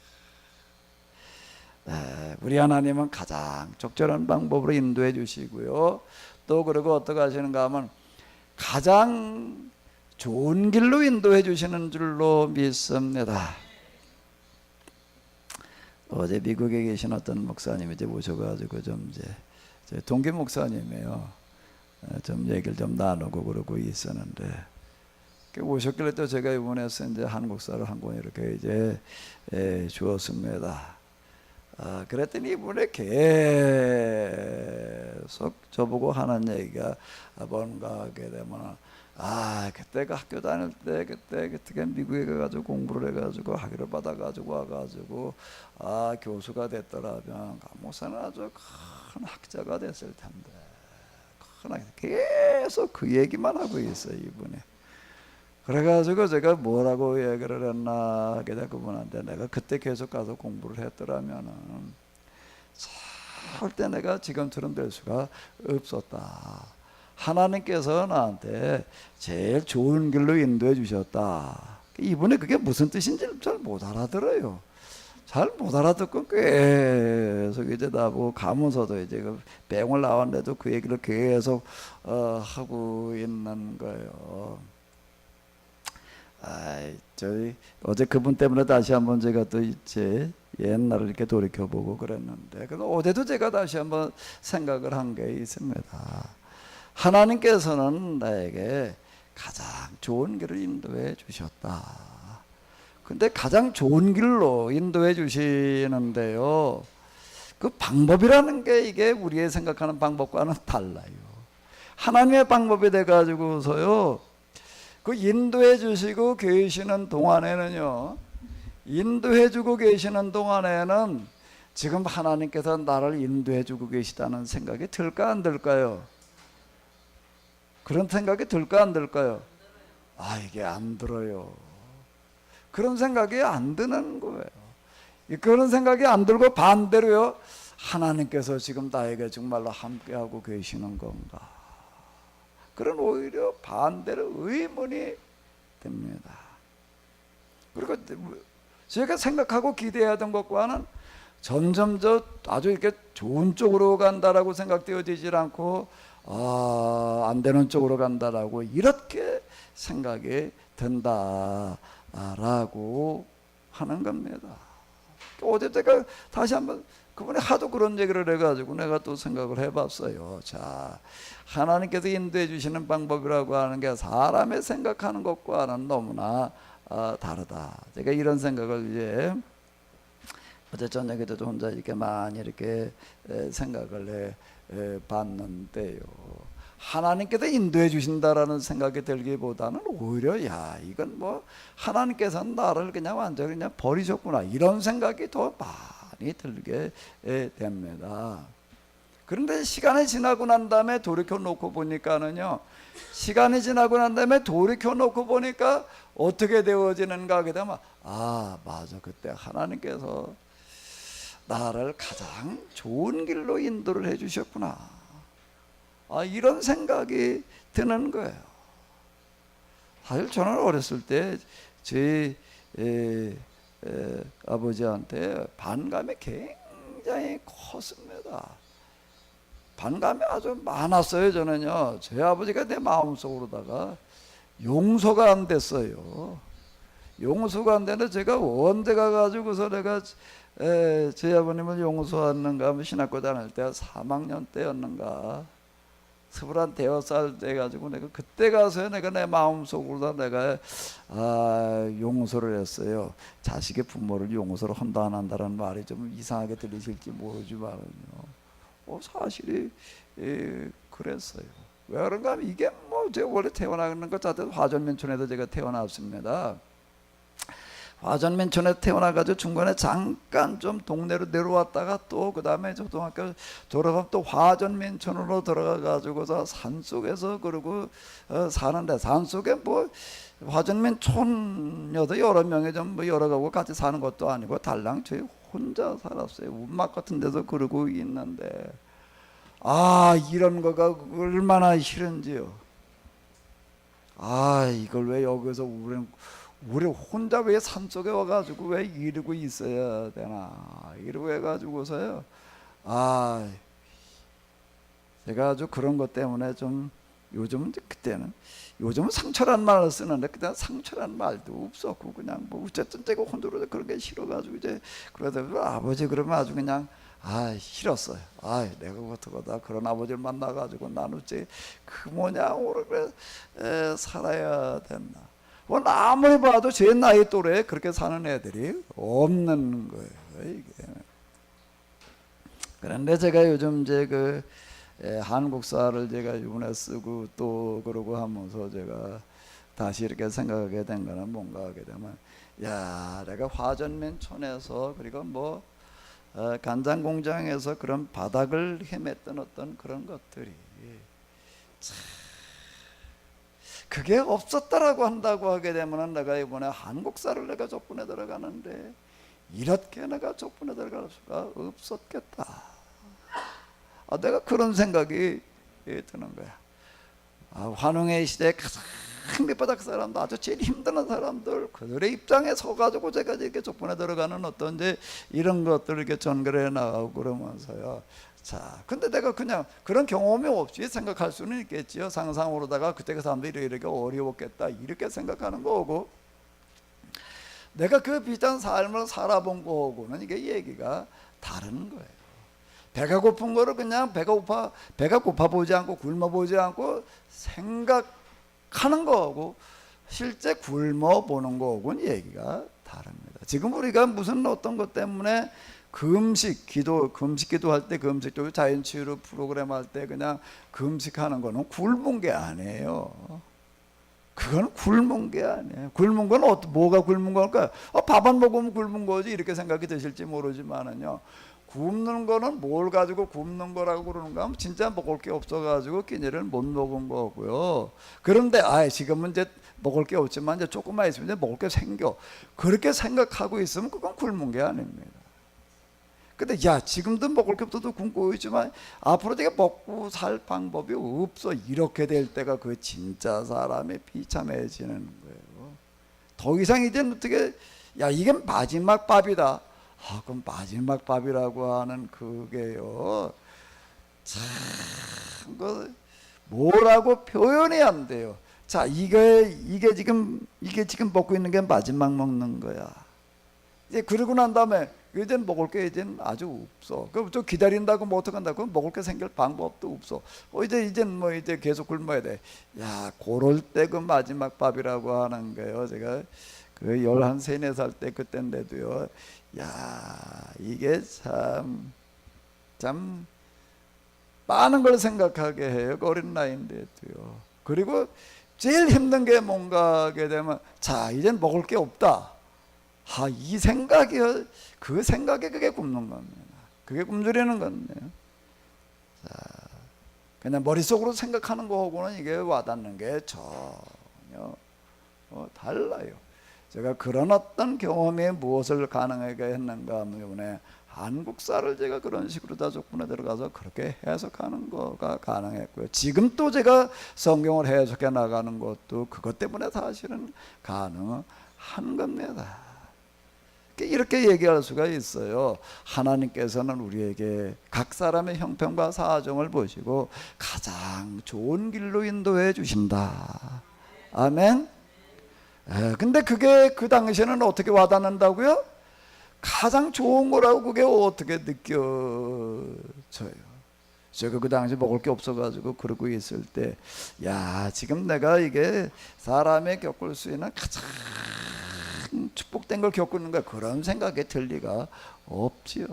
우리 하나님은 가장 적절한 방법으로 인도해 주시고요. 또 그리고 어떻게 하시는가 하면 가장 좋은 길로 인도해 주시는 줄로 믿습니다. 어제 미국에 계신 어떤 목사님이 이제 오셔가지고 좀 이제 동기 목사님이에요. 좀 얘기를 좀 나누고 그러고 있었는데 오셨길래 또 제가 이번에서 이제 한국사를 한 권 이렇게 이제 주었습니다. 그랬더니 이번에 계속 저보고 하는 얘기가 뭔가 하게 되면 그때가 학교 다닐 때 그때 미국에 가가지고 공부를 해가지고 학위를 받아가지고 와가지고 교수가 됐더라면 목사는 아주 큰 학자가 됐을 텐데 계속 그 얘기만 하고 있어요 이분이. 그래가지고 제가 뭐라고 얘기를 했나 하게 된 그분한테 내가 그때 계속 가서 공부를 했더라면은 절대 내가 지금처럼 될 수가 없었다. 하나님께서 나한테 제일 좋은 길로 인도해 주셨다. 이분이 그게 무슨 뜻인지 잘 못 알아들어요. 잘 못 알아듣고 계속 이제 나보고 가면서도 이제 그 병을 나왔는데도 그 얘기를 계속 하고 있는 거예요. 저희 어제 그분 때문에 다시 한번 제가 또 이제 옛날을 이렇게 돌이켜보고 그랬는데, 그래서 어제도 제가 다시 한번 생각을 한 게 있습니다. 하나님께서는 나에게 가장 좋은 길을 인도해 주셨다. 근데 가장 좋은 길로 인도해 주시는데요, 그 방법이라는 게 이게 우리의 생각하는 방법과는 달라요. 하나님의 방법이 돼가지고서요 그 인도해 주시고 계시는 동안에는요, 인도해 주고 계시는 동안에는 지금 하나님께서 나를 인도해 주고 계시다는 생각이 들까 안 들까요? 그런 생각이 들까 안 들까요? 이게 안 들어요. 그런 생각이 안 드는 거예요. 그런 생각이 안 들고 반대로요, 하나님께서 지금 나에게 정말로 함께하고 계시는 건가? 그런 오히려 반대로 의문이 됩니다. 그리고 제가 생각하고 기대하던 것과는 점점 아주 이렇게 좋은 쪽으로 간다라고 생각되어지질 않고, 안 되는 쪽으로 간다라고 이렇게 생각이 든다라고 하는 겁니다. 어제 제가 다시 한번 그분이 하도 그런 얘기를 해가지고 내가 또 생각을 해봤어요. 자, 하나님께서 인도해 주시는 방법이라고 하는 게 사람의 생각하는 것과는 너무나 다르다. 제가 이런 생각을 이제 어제 저녁에도 혼자 이렇게 많이 이렇게 생각을 해 봤는데요. 하나님께서 인도해 주신다라는 생각이 들기보다는 오히려 야, 이건 뭐 하나님께서는 나를 그냥 완전히 그냥 버리셨구나, 이런 생각이 더 많이 들게 됩니다. 그런데 시간이 지나고 난 다음에 돌이켜 놓고 보니까는요, 시간이 지나고 난 다음에 돌이켜 놓고 보니까 어떻게 되어지는가 하게 되면, 맞아, 그때 하나님께서 나를 가장 좋은 길로 인도를 해 주셨구나, 이런 생각이 드는 거예요. 사실 저는 어렸을 때 제 아버지한테 반감이 굉장히 컸습니다. 반감이 아주 많았어요. 저는요, 제 아버지가 내 마음속으로다가 용서가 안 됐어요. 용서가 안 되는데 제가 언제 가가지고서 내가 제 아버님을 용서하는가 하면 신학교 다닐 때 3학년 때였는가, 21살 때 가지고 내가 그때 가서 내가 내 마음속으로 내가 용서를 했어요. 자식의 부모를 용서를 한다 안 한다는 말이 좀 이상하게 들리실지 모르지만요, 사실이 그랬어요. 왜 그런가 하면 이게 뭐 제가 원래 태어나는 것 자체는 화전민촌에서 제가 태어났습니다. 화전민촌에 태어나가지고 중간에 잠깐 좀 동네로 내려왔다가 또 그 다음에 초등학교 졸업하면 또 화전민촌으로 들어가가지고서 산속에서 그러고 사는데, 산속에 뭐 화전민촌여도 여러 명이 좀 뭐 여러 가구 같이 사는 것도 아니고 달랑 저희 혼자 살았어요. 운막 같은 데서 그러고 있는데, 이런 거가 얼마나 싫은지요. 이걸 왜 여기서 우리 혼자 왜 산속에 와가지고 왜 이러고 있어야 되나, 이러고 해가지고서요, 제가 아주 그런 것 때문에 좀 요즘은, 요즘은 상처란 말을 쓰는데 그때는 상처란 말도 없었고 그냥 뭐 어쨌든 제가 혼자로 그런 게 싫어가지고 이제 그러다 아버지 그러면 아주 그냥 싫었어요. 내가 어떡하다 그런 아버지를 만나가지고 나는 어째 그 모양으로 살아야 됐나. 아무리 봐도 제 나이 또래 그렇게 사는 애들이 없는 거예요, 이게. 그런데 제가 요즘 이제 한국사를 제가 이번에 쓰고 또 그러고 하면서 제가 다시 이렇게 생각하게 된 거는 뭔가 하게 되면, 내가 화전민촌에서 그리고 뭐 간장 공장에서 그런 바닥을 헤맸던 어떤 그런 것들이 참, 그게 없었다라고 한다고 하게 되면 내가 이번에 한국사를 내가 적분에 들어가는데 이렇게 내가 적분에 들어갈 수가 없었겠다. 내가 그런 생각이 드는 거야. 환웅의 시대에 가장 밑바닥 사람들, 아주 제일 힘든 사람들, 그들의 입장에 서가지고 제가 이렇게 적분에 들어가는 어떤 이제 이런 것들을 이렇게 전개해 나가고 그러면서요. 자, 근데 내가 그냥 그런 경험이 없이 생각할 수는 있겠지요. 상상으로다가 그때 그 사람들이 이렇게 어려웠겠다 이렇게 생각하는 거고, 내가 그 비슷한 삶을 살아본 거하고는 이게 얘기가 다른 거예요. 배가 고픈 거를 그냥 배가 고파 보지 않고 굶어 보지 않고 생각하는 거하고 실제 굶어 보는 거하고는 얘기가 다릅니다. 지금 우리가 무슨 어떤 것 때문에 금식 기도할 때 금식도 자연치유 프로그램 할 때 그냥 금식하는 거는 굶은 게 아니에요. 그건 굶은 게 아니에요. 굶은 건 뭐가 굶은 걸까요? 밥 안 먹으면 굶은 거지 이렇게 생각이 드실지 모르지만은요, 굶는 거는 뭘 가지고 굶는 거라고 그러는가 하면 진짜 먹을 게 없어가지고 끼니를 못 먹은 거고요. 그런데 지금은 이제 먹을 게 없지만 이제 조금만 있으면 이제 먹을 게 생겨. 그렇게 생각하고 있으면 그건 굶은 게 아닙니다. 근데 지금도 먹을 게 없어도 굶고 있지만 앞으로 내가 먹고 살 방법이 없어. 이렇게 될 때가 그 진짜 사람이 비참해지는 거예요. 더 이상 이제는 어떻게 이게 마지막 밥이다. 그럼 마지막 밥이라고 하는 그게요. 참 뭐라고 표현이 안 돼요. 자, 이게 지금 먹고 있는 게 마지막 먹는 거야. 이제 그러고 난 다음에 이제는 먹을 게 이제는 아주 없어. 그럼 좀 기다린다고 뭐 어떡한다고 먹을 게 생길 방법도 없어. 이제 계속 굶어야 돼. 그럴 때 그 마지막 밥이라고 하는 거예요. 제가 그 11, 4살 때 그때인데도요. 이게 참 많은 걸 생각하게 해요. 그 어린 나이인데도요. 그리고 제일 힘든 게 뭔가 하게 되면 이젠 먹을 게 없다. 이 생각이요. 그 생각에 그게 굶는 겁니다. 그게 굶주리는 건데요. 그냥 머릿속으로 생각하는 거하고는 이게 와닿는 게 전혀 달라요. 제가 그런 어떤 경험이 무엇을 가능하게 했는가 하면 이번에 한국사를 제가 그런 식으로 다족분에 들어가서 그렇게 해석하는 거가 가능했고요. 지금 또 제가 성경을 해석해 나가는 것도 그것 때문에 사실은 가능한 겁니다. 이렇게 얘기할 수가 있어요. 하나님께서는 우리에게 각 사람의 형편과 사정을 보시고 가장 좋은 길로 인도해 주신다. 아멘. 근데 그게 그 당시에는 어떻게 와닿는다고요? 가장 좋은 거라고 그게 어떻게 느껴져요? 제가 그 당시 먹을 게 없어가지고 그러고 있을 때, 지금 내가 이게 사람이 겪을 수 있는 가장 축복된 걸 겪고 있는가, 그런 생각이 들 리가 없지요.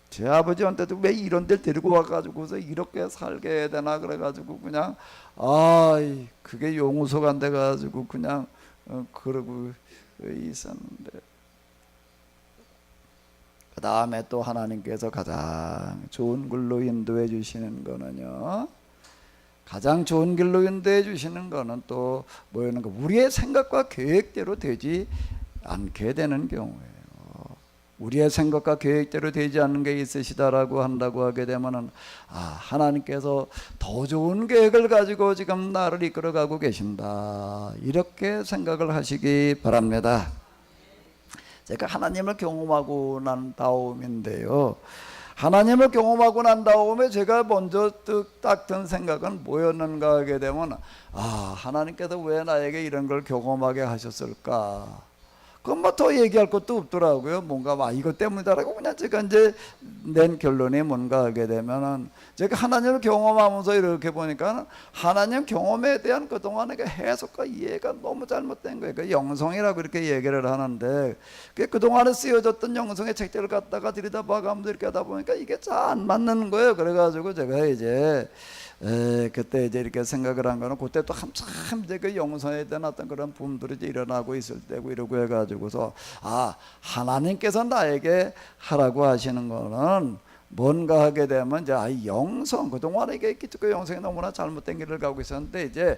제 아버지한테도 왜 이런 데를 데리고 와가지고서 이렇게 살게 해야 되나 그래가지고 그냥 그게 용서가 안 돼가지고 그냥 그러고 있었는데, 그 다음에 또 하나님께서 가장 좋은 길로 인도해 주시는 거는요, 가장 좋은 길로 인도해 주시는 거는 또 뭐였는 거, 우리의 생각과 계획대로 되지 않게 되는 경우예요. 우리의 생각과 계획대로 되지 않는 게 있으시다라고 한다고 하게 되면은 하나님께서 더 좋은 계획을 가지고 지금 나를 이끌어가고 계신다, 이렇게 생각을 하시기 바랍니다. 제가 하나님을 경험하고 난 다음인데요, 하나님을 경험하고 난 다음에 제가 먼저 딱 든 생각은 뭐였는가 하게 되면 하나님께서 왜 나에게 이런 걸 경험하게 하셨을까? 그건 뭐 더 얘기할 것도 없더라고요. 뭔가 이것 때문이다라고 그냥 제가 이제 낸 결론이 뭔가 하게 되면은, 제가 하나님을 경험하면서 이렇게 보니까 하나님 경험에 대한 그동안의 해석과 이해가 너무 잘못된 거예요. 그 영성이라고 이렇게 얘기를 하는데, 그동안에 쓰여졌던 영성의 책들을 갖다가 들여다봐가면서 이렇게 하다 보니까 이게 잘 안 맞는 거예요. 그래가지고 제가 이제 그때 이제 이렇게 생각을 한 거는, 그때 또 한참 이제 그 영성에 대한 어떤 그런 붐들이 이제 일어나고 있을 때고 이러고 해가지고서 하나님께서 나에게 하라고 하시는 거는 뭔가 하게 되면 이제 영성, 그동안에 이게 기독교 영성이 너무나 잘못된 길을 가고 있었는데, 이제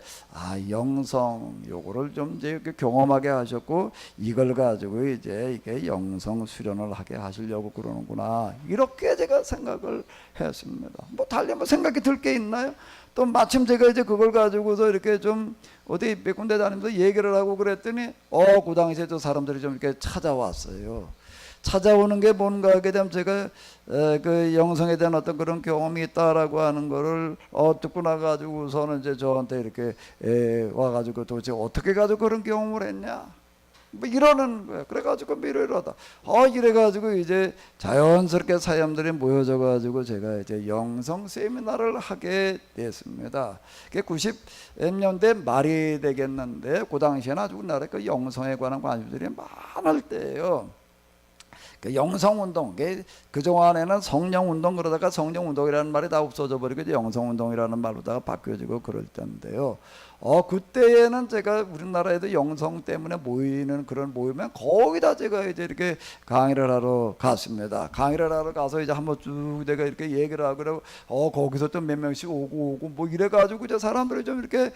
영성 요거를 좀 이제 경험하게 하셨고, 이걸 가지고 이제 이게 영성 수련을 하게 하시려고 그러는구나, 이렇게 제가 생각을 했습니다. 뭐 달리 뭐 생각이 들 게 있나요? 또 마침 제가 이제 그걸 가지고서 이렇게 좀 어디 몇 군데 다니면서 얘기를 하고 그랬더니 그 당시에 저 사람들이 좀 이렇게 찾아왔어요. 찾아오는 게 뭔가 하게 되면, 제가 그 영성에 대한 어떤 그런 경험이 있다라고 하는 거를 듣고 나가지고서는 이제 저한테 이렇게 와가지고 도대체 어떻게 가지고 그런 경험을 했냐, 뭐 이러는 거야. 그래가지고 이러다 이래가지고 이제 자연스럽게 사람들이 모여져가지고 제가 이제 영성 세미나를 하게 됐습니다. 그게 90년대 말이 되겠는데, 그 당시에는 아주 우리나라 그 영성에 관한 관심들이 많을 때예요. 그 영성운동, 그동안에는 성령운동 그러다가 성령운동이라는 말이 다 없어져 버리고 이제 영성운동이라는 말로다가 바뀌어지고 그럴 텐데요. 그때에는 제가 우리나라에도 영성 때문에 모이는 그런 모이면 거의 다 제가 이제 이렇게 강의를 하러 갔습니다. 강의를 하러 가서 이제 한번 쭉 내가 이렇게 얘기를 하고 그러고 거기서 또 몇 명씩 오고 뭐 이래가지고 이제 사람들이 좀 이렇게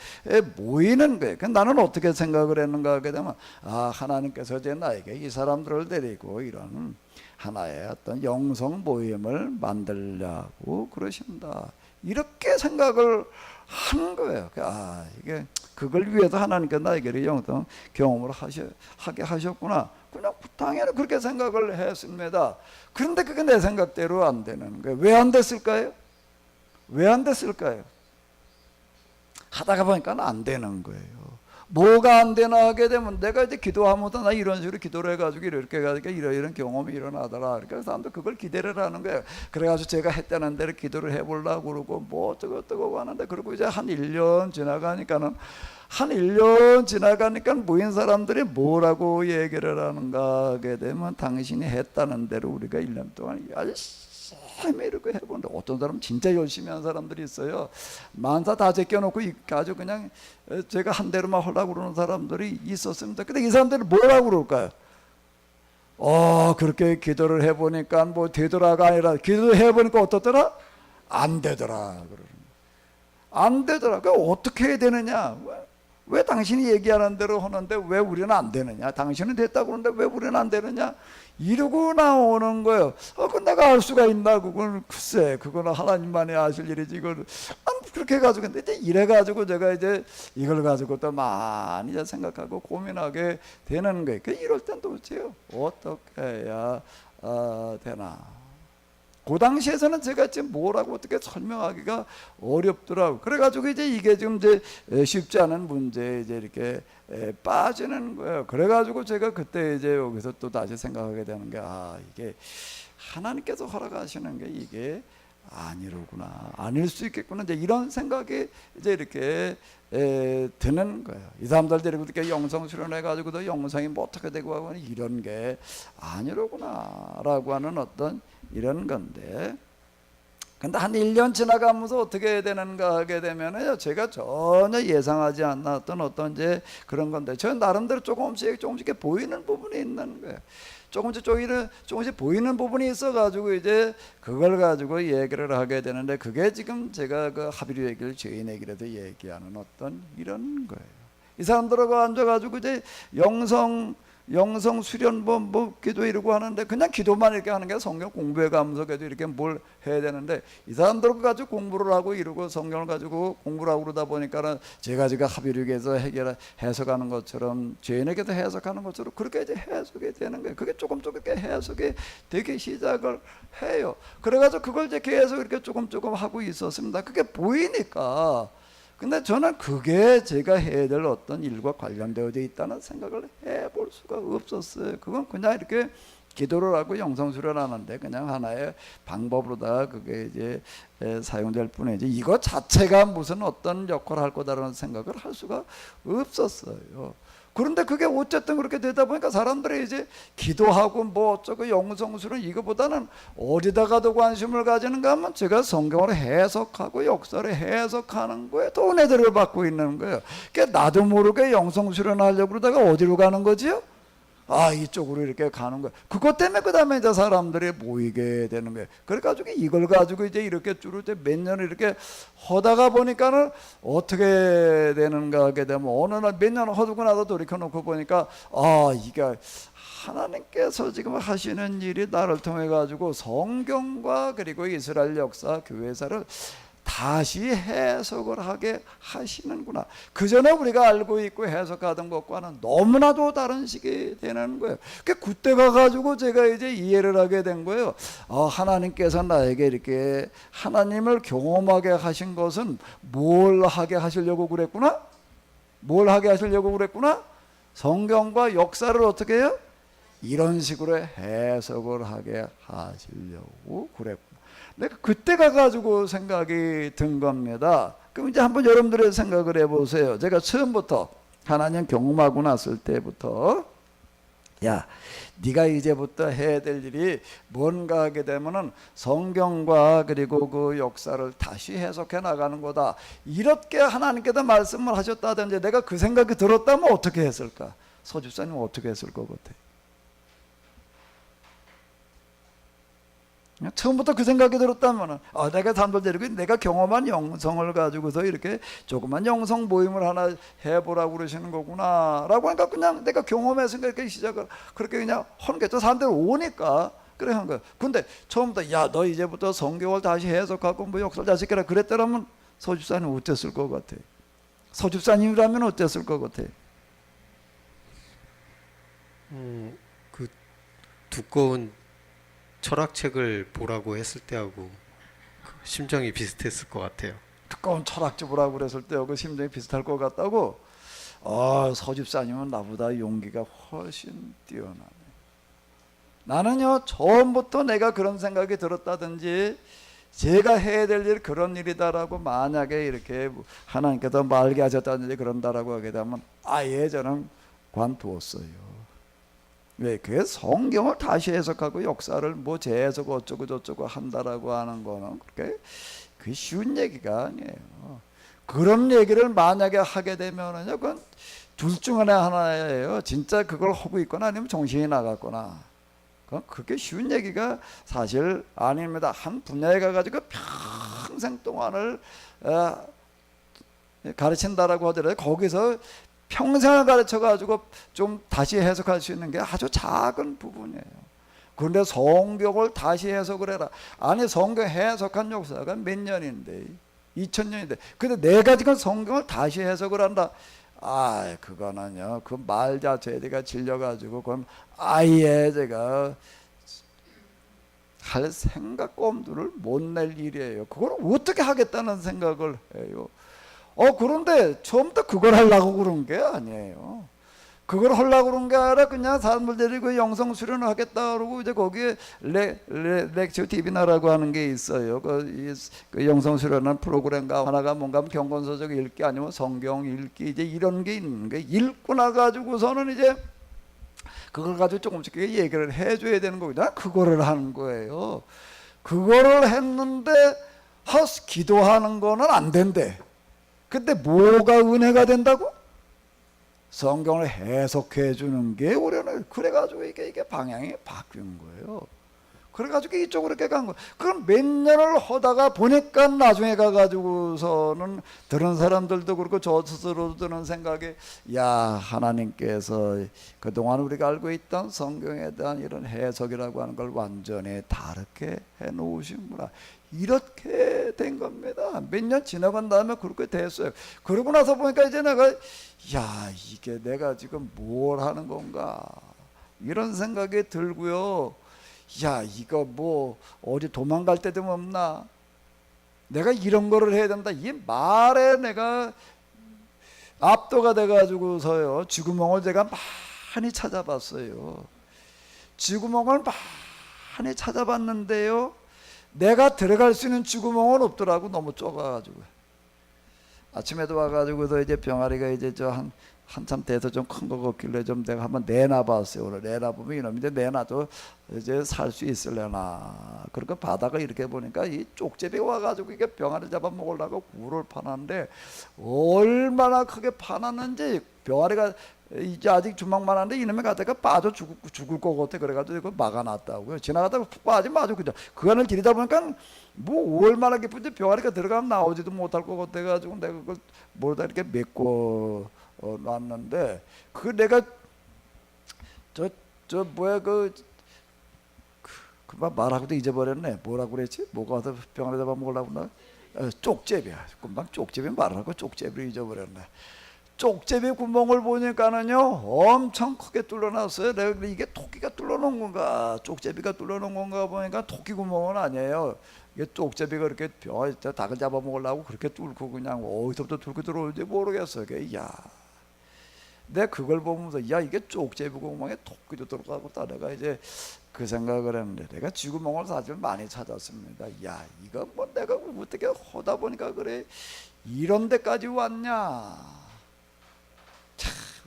모이는 거예요. 나는 어떻게 생각을 했는가 하게 되면 하나님께서 이제 나에게 이 사람들을 데리고 이런 하나의 어떤 영성 모임을 만들려고 그러신다. 이렇게 생각을 하는 거예요. 이게 그걸 위해서 하나님께서 나에게 영성 경험을 하게 하셨구나. 그냥 당연히 그렇게 생각을 했습니다. 그런데 그게 내 생각대로 안 되는 거예요. 왜 안 됐을까요? 왜 안 됐을까요? 하다가 보니까 안 되는 거예요. 뭐가 안 되나 하게 되면 내가 이제 기도하면서 나 이런 식으로 기도를 해가지고 이렇게 해가지고 이런 경험이 일어나더라. 그러니까 사람들 그걸 기대를 하는 거예요. 그래가지고 제가 했다는 대로 기도를 해보려고 그러고 뭐 어쩌고 하는데 그리고 이제 한 1년 지나가니까는 모인 사람들이 뭐라고 얘기를 하는가 하게 되면 당신이 했다는 대로 우리가 1년 동안 열심히 이렇게 해보는데 어떤 사람은 진짜 열심히 한 사람들이 있어요. 만사 다 제껴놓고 아주 그냥 제가 한 대로만 하려고 그러는 사람들이 있었습니다. 근데 이 사람들은 뭐라고 그럴까요? 그렇게 기도를 해보니까 뭐 되더라가 아니라 기도해보니까 어떻더라? 안 되더라. 안 되더라. 그 어떻게 해야 되느냐? 왜 당신이 얘기하는 대로 하는데 왜 우리는 안 되느냐? 당신은 됐다고 그러는데 왜 우리는 안 되느냐? 이러고 나오는 거예요. 그 내가 알 수가 있나? 그건 글쎄, 그거는 하나님만이 아실 일이지. 이걸 그렇게 해가지고 근데 이제 이래가지고 제가 이제 이걸 가지고 또 많이 이제 생각하고 고민하게 되는 거예요. 이럴 땐 도대체 어떻게 해야 되나? 그 당시에서는 제가 지금 뭐라고 어떻게 설명하기가 어렵더라고. 그래가지고 이제 이게 지금 이제 쉽지 않은 문제에 이제 이렇게 빠지는 거예요. 그래가지고 제가 그때 이제 여기서 또 다시 생각하게 되는 게 이게 하나님께서 허락하시는 게 이게 아니로구나, 아닐 수 있겠구나, 이제 이런 생각이 이제 이렇게 드는 거예요. 이 사람들 데리고 이렇게 영성 수련해가지고도 영성이 뭐 어떻게 되고 하고 이런 게 아니로구나라고 하는 어떤 이런 건데, 근데 한 1년 지나가면서 어떻게 해야 되는가 하게 되면요, 제가 전혀 예상하지 않았던 어떤 이제 그런 건데, 저는 나름대로 조금씩 보이는 부분이 있는 거예요. 조금씩 보이는 부분이 있어가지고 이제 그걸 가지고 얘기를 하게 되는데, 그게 지금 제가 그 하비리 얘기를 저희 얘기라도 얘기하는 어떤 이런 거예요. 이 사람들하고 앉아가지고 이제 영성 수련 뭐 기도 이러고 하는데 그냥 기도만 이렇게 하는 게 성경 공부해 가면서 그래도 이렇게 뭘 해야 되는데, 이 사람들 가지고 공부를 하고 이러고 성경을 가지고 공부를 하고 그러다 보니까는 제가 지금 합의력에서 해석하는 것처럼 죄인에게도 해석하는 것처럼 그렇게 이제 해석이 되는 거예요. 그게 조금 이렇게 해석이 되기 시작을 해요. 그래가지고 그걸 이제 계속 이렇게 조금 하고 있었습니다. 그게 보이니까. 근데 저는 그게 제가 해야 될 어떤 일과 관련되어 있다는 생각을 해볼 수가 없었어요. 그건 그냥 이렇게 기도를 하고 영성 수련하는데 그냥 하나의 방법으로다가 그게 이제 사용될 뿐이지 이거 자체가 무슨 어떤 역할을 할 거다라는 생각을 할 수가 없었어요. 그런데 그게 어쨌든 그렇게 되다 보니까 사람들이 이제 기도하고 뭐 어쩌고 영성수는 이거보다는 어디다가 더 관심을 가지는가 하면 제가 성경을 해석하고 역사를 해석하는 거에 더 은혜들을 받고 있는 거예요. 그러니까 나도 모르게 영성수련을 하려고 그러다가 어디로 가는 거지요? 이쪽으로 이렇게 가는 거예요. 그것 때문에 그 다음에 이제 사람들이 모이게 되는 거예요. 그래가지고 이걸 가지고 이제 이렇게 쭉 몇 년을 이렇게 하다가 보니까는 어떻게 되는가 하게 되면 어느 날 몇 년 하고 나서 돌이켜놓고 보니까 이게 하나님께서 지금 하시는 일이 나를 통해 가지고 성경과 그리고 이스라엘 역사 교회사를 다시 해석을 하게 하시는구나. 그 전에 우리가 알고 있고 해석하던 것과는 너무나도 다른 식이 되는 거예요. 그때 가가지고 제가 이제 이해를 하게 된 거예요. 하나님께서 나에게 이렇게 하나님을 경험하게 하신 것은 뭘 하게 하시려고 그랬구나? 뭘 하게 하시려고 그랬구나? 성경과 역사를 어떻게 해요? 이런 식으로 해석을 하게 하시려고 그랬구나. 내가 그때 가가지고 생각이 든 겁니다. 그럼 이제 한번 여러분들의 생각을 해보세요. 제가 처음부터 하나님 경험하고 났을 때부터 야, 네가 이제부터 해야 될 일이 뭔가 하게 되면은 성경과 그리고 그 역사를 다시 해석해 나가는 거다. 이렇게 하나님께서 말씀을 하셨다든지 내가 그 생각이 들었다면 어떻게 했을까? 서집사님은 어떻게 했을 것 같아? 처음부터 그 생각이 들었다면 내가 사람들 데리고 내가 경험한 영성을 가지고서 이렇게 조그만 영성 모임을 하나 해보라고 그러시는 거구나 라고 하니까 그냥 내가 경험해서 이렇게 시작을 그렇게 그냥 하는 게 또 사람들 오니까 그래 한 거야. 근데 처음부터 야 너 이제부터 성경을 다시 해석하고 뭐 역사를 다시 해라 그랬더라면 서집사님 어땠을 것 같아? 서집사님이라면 어땠을 것 같아? 그 두꺼운 철학책을 보라고 했을 때하고 심정이 비슷했을 것 같아요. 두꺼운 철학집 보라고 그랬을 때 그 심정이 비슷할 것 같다고? 서집사님은 나보다 용기가 훨씬 뛰어나네. 나는요 처음부터 내가 그런 생각이 들었다든지 제가 해야 될 일 그런 일이다라고 만약에 이렇게 하나님께서 말게 하셨다든지 그런다라고 하게 되면 아예 저는 관두었어요. 왜? 그게 성경을 다시 해석하고 역사를 뭐 재해석 어쩌고 저쩌고 한다라고 하는 거는 그게 쉬운 얘기가 아니에요. 그런 얘기를 만약에 하게 되면은요, 그건 둘 중 하나예요. 진짜 그걸 하고 있거나 아니면 정신이 나갔거나. 그건 그렇게 쉬운 얘기가 사실 아닙니다. 한 분야에 가가지고 평생 동안을 가르친다라고 하더라도 거기서 평생을 가르쳐가지고 좀 다시 해석할 수 있는 게 아주 작은 부분이에요. 그런데 성경을 다시 해석을 해라. 아니 성경 해석한 역사가 몇 년인데 2000년인데 근데 내가 지금 성경을 다시 해석을 한다. 그거는요 그 말 자체에 내가 질려가지고 그건 아예 제가 할 생각 엄두를 못 낼 일이에요. 그걸 어떻게 하겠다는 생각을 해요. 그런데 처음부터 그걸 하려고 그런 게 아니에요. 그걸 하려고 그런 게 아니라 그냥 사람들 데리고 영성 수련을 하겠다 그러고 이제 거기에 렉처 TV나라고 하는 게 있어요. 그 영성 수련하는 프로그램과 하나가 뭔가 경건서적 읽기 아니면 성경 읽기 이제 이런 게 있는 게 읽고 나가지고서는 이제 그걸 가지고 조금씩 얘기를 해줘야 되는 거거든요. 그거를 하는 거예요. 그거를 했는데 기도하는 거는 안 된대. 근데 뭐가 은혜가 된다고? 성경을 해석해 주는 게 우리는 그래가지고 이게 방향이 바뀐 거예요. 그래가지고 이쪽으로 이렇게 간 거예요. 그럼 몇 년을 하다가 보니까 나중에 가가지고서는 들은 사람들도 그렇고 저 스스로도 드는 생각이 야 하나님께서 그동안 우리가 알고 있던 성경에 대한 이런 해석이라고 하는 걸 완전히 다르게 해놓으신구나. 이렇게 된 겁니다. 몇 년 지나간 다음에 그렇게 됐어요. 그러고 나서 보니까 이제 내가 이게 내가 지금 뭘 하는 건가 이런 생각이 들고요. 이거 뭐 어디 도망갈 데 좀 없나? 내가 이런 거를 해야 된다. 이 말에 내가 압도가 돼가지고서요. 쥐구멍을 제가 많이 찾아봤어요. 쥐구멍을 많이 찾아봤는데요. 내가 들어갈 수 있는 쥐구멍은 없더라고. 너무 좁아가지고. 아침에도 와가지고서 이제 병아리가 이제 한참 돼서 좀 큰 거 같길래 좀 내가 한번 내놔봤어요. 오늘 내놔보면 이놈인데 내놔도 이제 살 수 있을려나. 그러니까 바닥을 이렇게 보니까 이 쪽제비가 와가지고 이게 병아리 잡아먹으려고 굴을 파놨는데 얼마나 크게 파놨는지 병아리가 이제 아직 주먹만한데 이놈이 가다가 빠져 죽을 것 같아. 그래가지고 이거 막아놨다고요. 지나가다가 푹 빠지면 아주 그죠. 그 안을 들이다 보니까 뭐 얼마나 깊은지 병아리가 들어가면 나오지도 못할 것 같아가지고 내가 그걸 뭐다 이렇게 메꿔 놨는데 그 내가 저 뭐야 그 말하고도 잊어버렸네. 뭐라고 그랬지? 뭐가 와서 병아리 잡아먹으려고 나 쪽제비야. 금방 쪽제비 말하고 쪽제비를 잊어버렸네. 쪽제비 구멍을 보니까는요 엄청 크게 뚫어놨어요. 내가 이게 토끼가 뚫어놓은 건가 쪽제비가 뚫어놓은 건가 보니까 토끼 구멍은 아니에요. 이게 쪽제비가 이렇게 닭을 잡아먹으려고 그렇게 뚫고 그냥 어디서부터 뚫고 들어올지 모르겠어요. 내가 그걸 보면서 이게 쪽제비 구멍에 토끼도 들어가고 내가 이제 그 생각을 했는데 내가 쥐구멍을 사실 많이 찾았습니다. 이거 뭐 내가 어떻게 하다 보니까 그래 이런 데까지 왔냐.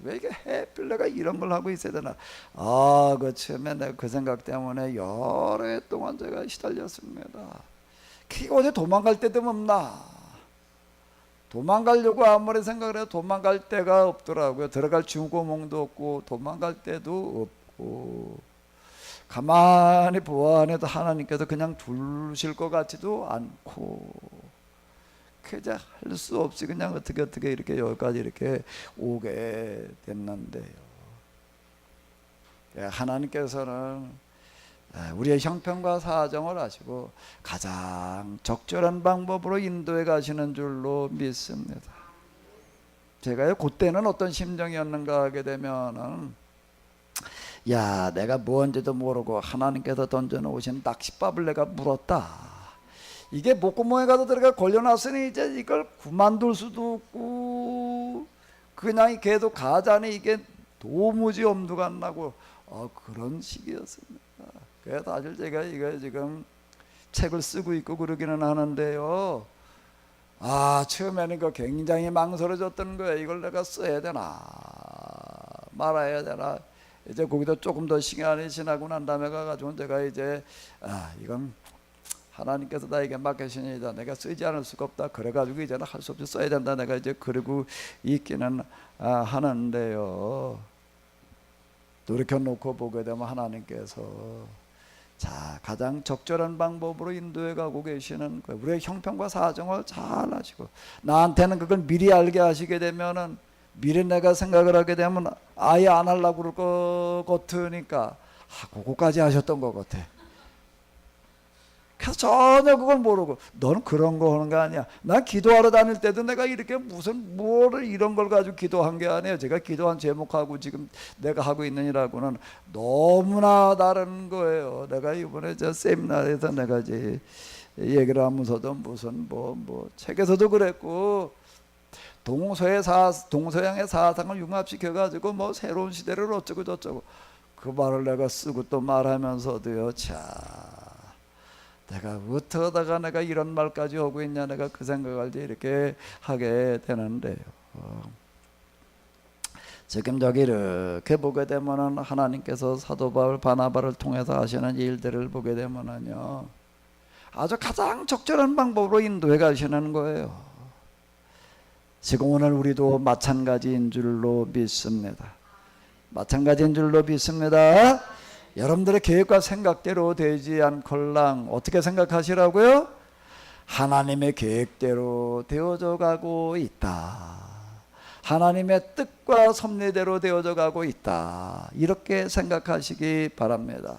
왜 이게 해필 내가 이런 걸 하고 있어야 되나. 그 처음에 내가 그 생각 때문에 여러 해 동안 제가 시달렸습니다. 어디 도망갈 데도 없나. 도망가려고 아무리 생각을 해도 도망갈 데가 없더라고요. 들어갈 중구멍도 없고 도망갈 데도 없고, 가만히 보아하니도 하나님께서 그냥 두실 것 같지도 않고, 그저 할 수 없이 그냥 어떻게 이렇게 여기까지 이렇게 오게 됐는데요. 하나님께서는 우리의 형편과 사정을 아시고 가장 적절한 방법으로 인도해 가시는 줄로 믿습니다. 제가 그때는 어떤 심정이었는가 하게 되면은, 내가 뭔지도 모르고 하나님께서 던져놓으신 낚싯밥을 내가 물었다. 이게 목구멍에 가서 들어가 걸려놨으니 이제 이걸 그만둘 수도 없고 그냥 계속 가자니 이게 도무지 엄두가 안 나고 그런 시기였습니다. 그래서 사실 제가 이거 지금 책을 쓰고 있고 그러기는 하는데요. 처음에는 그 굉장히 망설여졌던 거예요. 이걸 내가 써야 되나 말아야 되나. 이제 거기서 조금 더 시간이 지나고 난 다음에 가가지고 제가 이제 이건 하나님께서 나에게 맡기시니다. 내가 쓰지 않을 수가 없다. 그래가지고 이제는 할 수 없이 써야 된다. 내가 이제 그러고 있기는 하는데요. 돌이켜놓고 보게 되면 하나님께서 가장 적절한 방법으로 인도해 가고 계시는 거예요. 우리의 형편과 사정을 잘 아시고, 나한테는 그걸 미리 알게 하시게 되면은 미리 내가 생각을 하게 되면 아예 안 하려고 그럴 것 같으니까 그거까지 하셨던 것 같아. 그래서 전혀 그걸 모르고, 너는 그런 거 하는 거 아니야. 난 기도하러 다닐 때도 내가 이렇게 뭐를 이런 걸 가지고 기도한 게 아니에요. 제가 기도한 제목하고 지금 내가 하고 있는 일하고는 너무나 다른 거예요. 내가 이번에 저 세미나에서 내가 이제 얘기를 하면서도 무슨 뭐 책에서도 그랬고, 동서양의 사상을 융합시켜 가지고 뭐 새로운 시대를 어쩌고 저쩌고 그 말을 내가 쓰고 또 말하면서도요. 내가 어떡하다가 내가 이런 말까지 하고 있냐, 내가 그 생각을 이렇게 하게 되는데요. 지금 저기 이렇게 보게 되면은 하나님께서 사도 바울 바나바를 통해서 하시는 일들을 보게 되면은요, 아주 가장 적절한 방법으로 인도해 가시는 거예요. 지금 오늘 우리도 마찬가지인 줄로 믿습니다. 마찬가지인 줄로 믿습니다. 여러분들의 계획과 생각대로 되지 않걸랑 어떻게 생각하시라고요? 하나님의 계획대로 되어져 가고 있다. 하나님의 뜻과 섭리대로 되어져 가고 있다. 이렇게 생각하시기 바랍니다.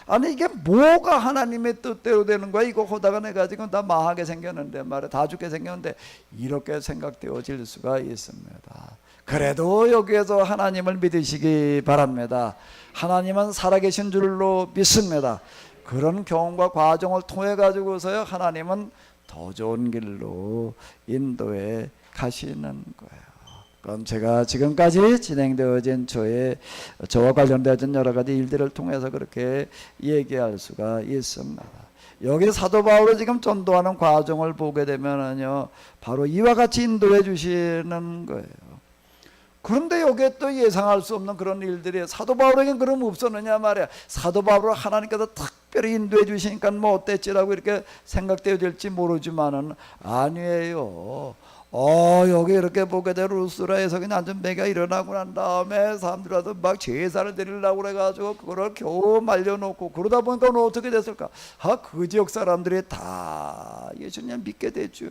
아니 이게 뭐가 하나님의 뜻대로 되는 거야? 이거 하다가 내가 지금 다 망하게 생겼는데 말이야. 다 죽게 생겼는데, 이렇게 생각되어질 수가 있습니다. 그래도 여기에서 하나님을 믿으시기 바랍니다. 하나님은 살아계신 줄로 믿습니다. 그런 경험과 과정을 통해 가지고서요, 하나님은 더 좋은 길로 인도해 가시는 거예요. 그럼 제가 지금까지 진행되어진 저와 관련되어진 여러 가지 일들을 통해서 그렇게 얘기할 수가 있습니다. 여기 사도 바울이 지금 전도하는 과정을 보게 되면은요, 바로 이와 같이 인도해 주시는 거예요. 그런데 여기에 또 예상할 수 없는 그런 일들이 사도 바울에겐 그럼 없었느냐 말이야. 사도 바울을 하나님께서 특별히 인도해 주시니까 뭐 어땠지라고 이렇게 생각되어질지 모르지만은 아니에요. 여기 이렇게 보게 되면 루스라에서 그냥 안전배가 일어나고 난 다음에 사람들이 와서 막 제사를 드리려고 그래가지고 그거를 겨우 말려놓고, 그러다 보니까 어떻게 됐을까? 그 지역 사람들이 다 예수님 믿게 됐죠.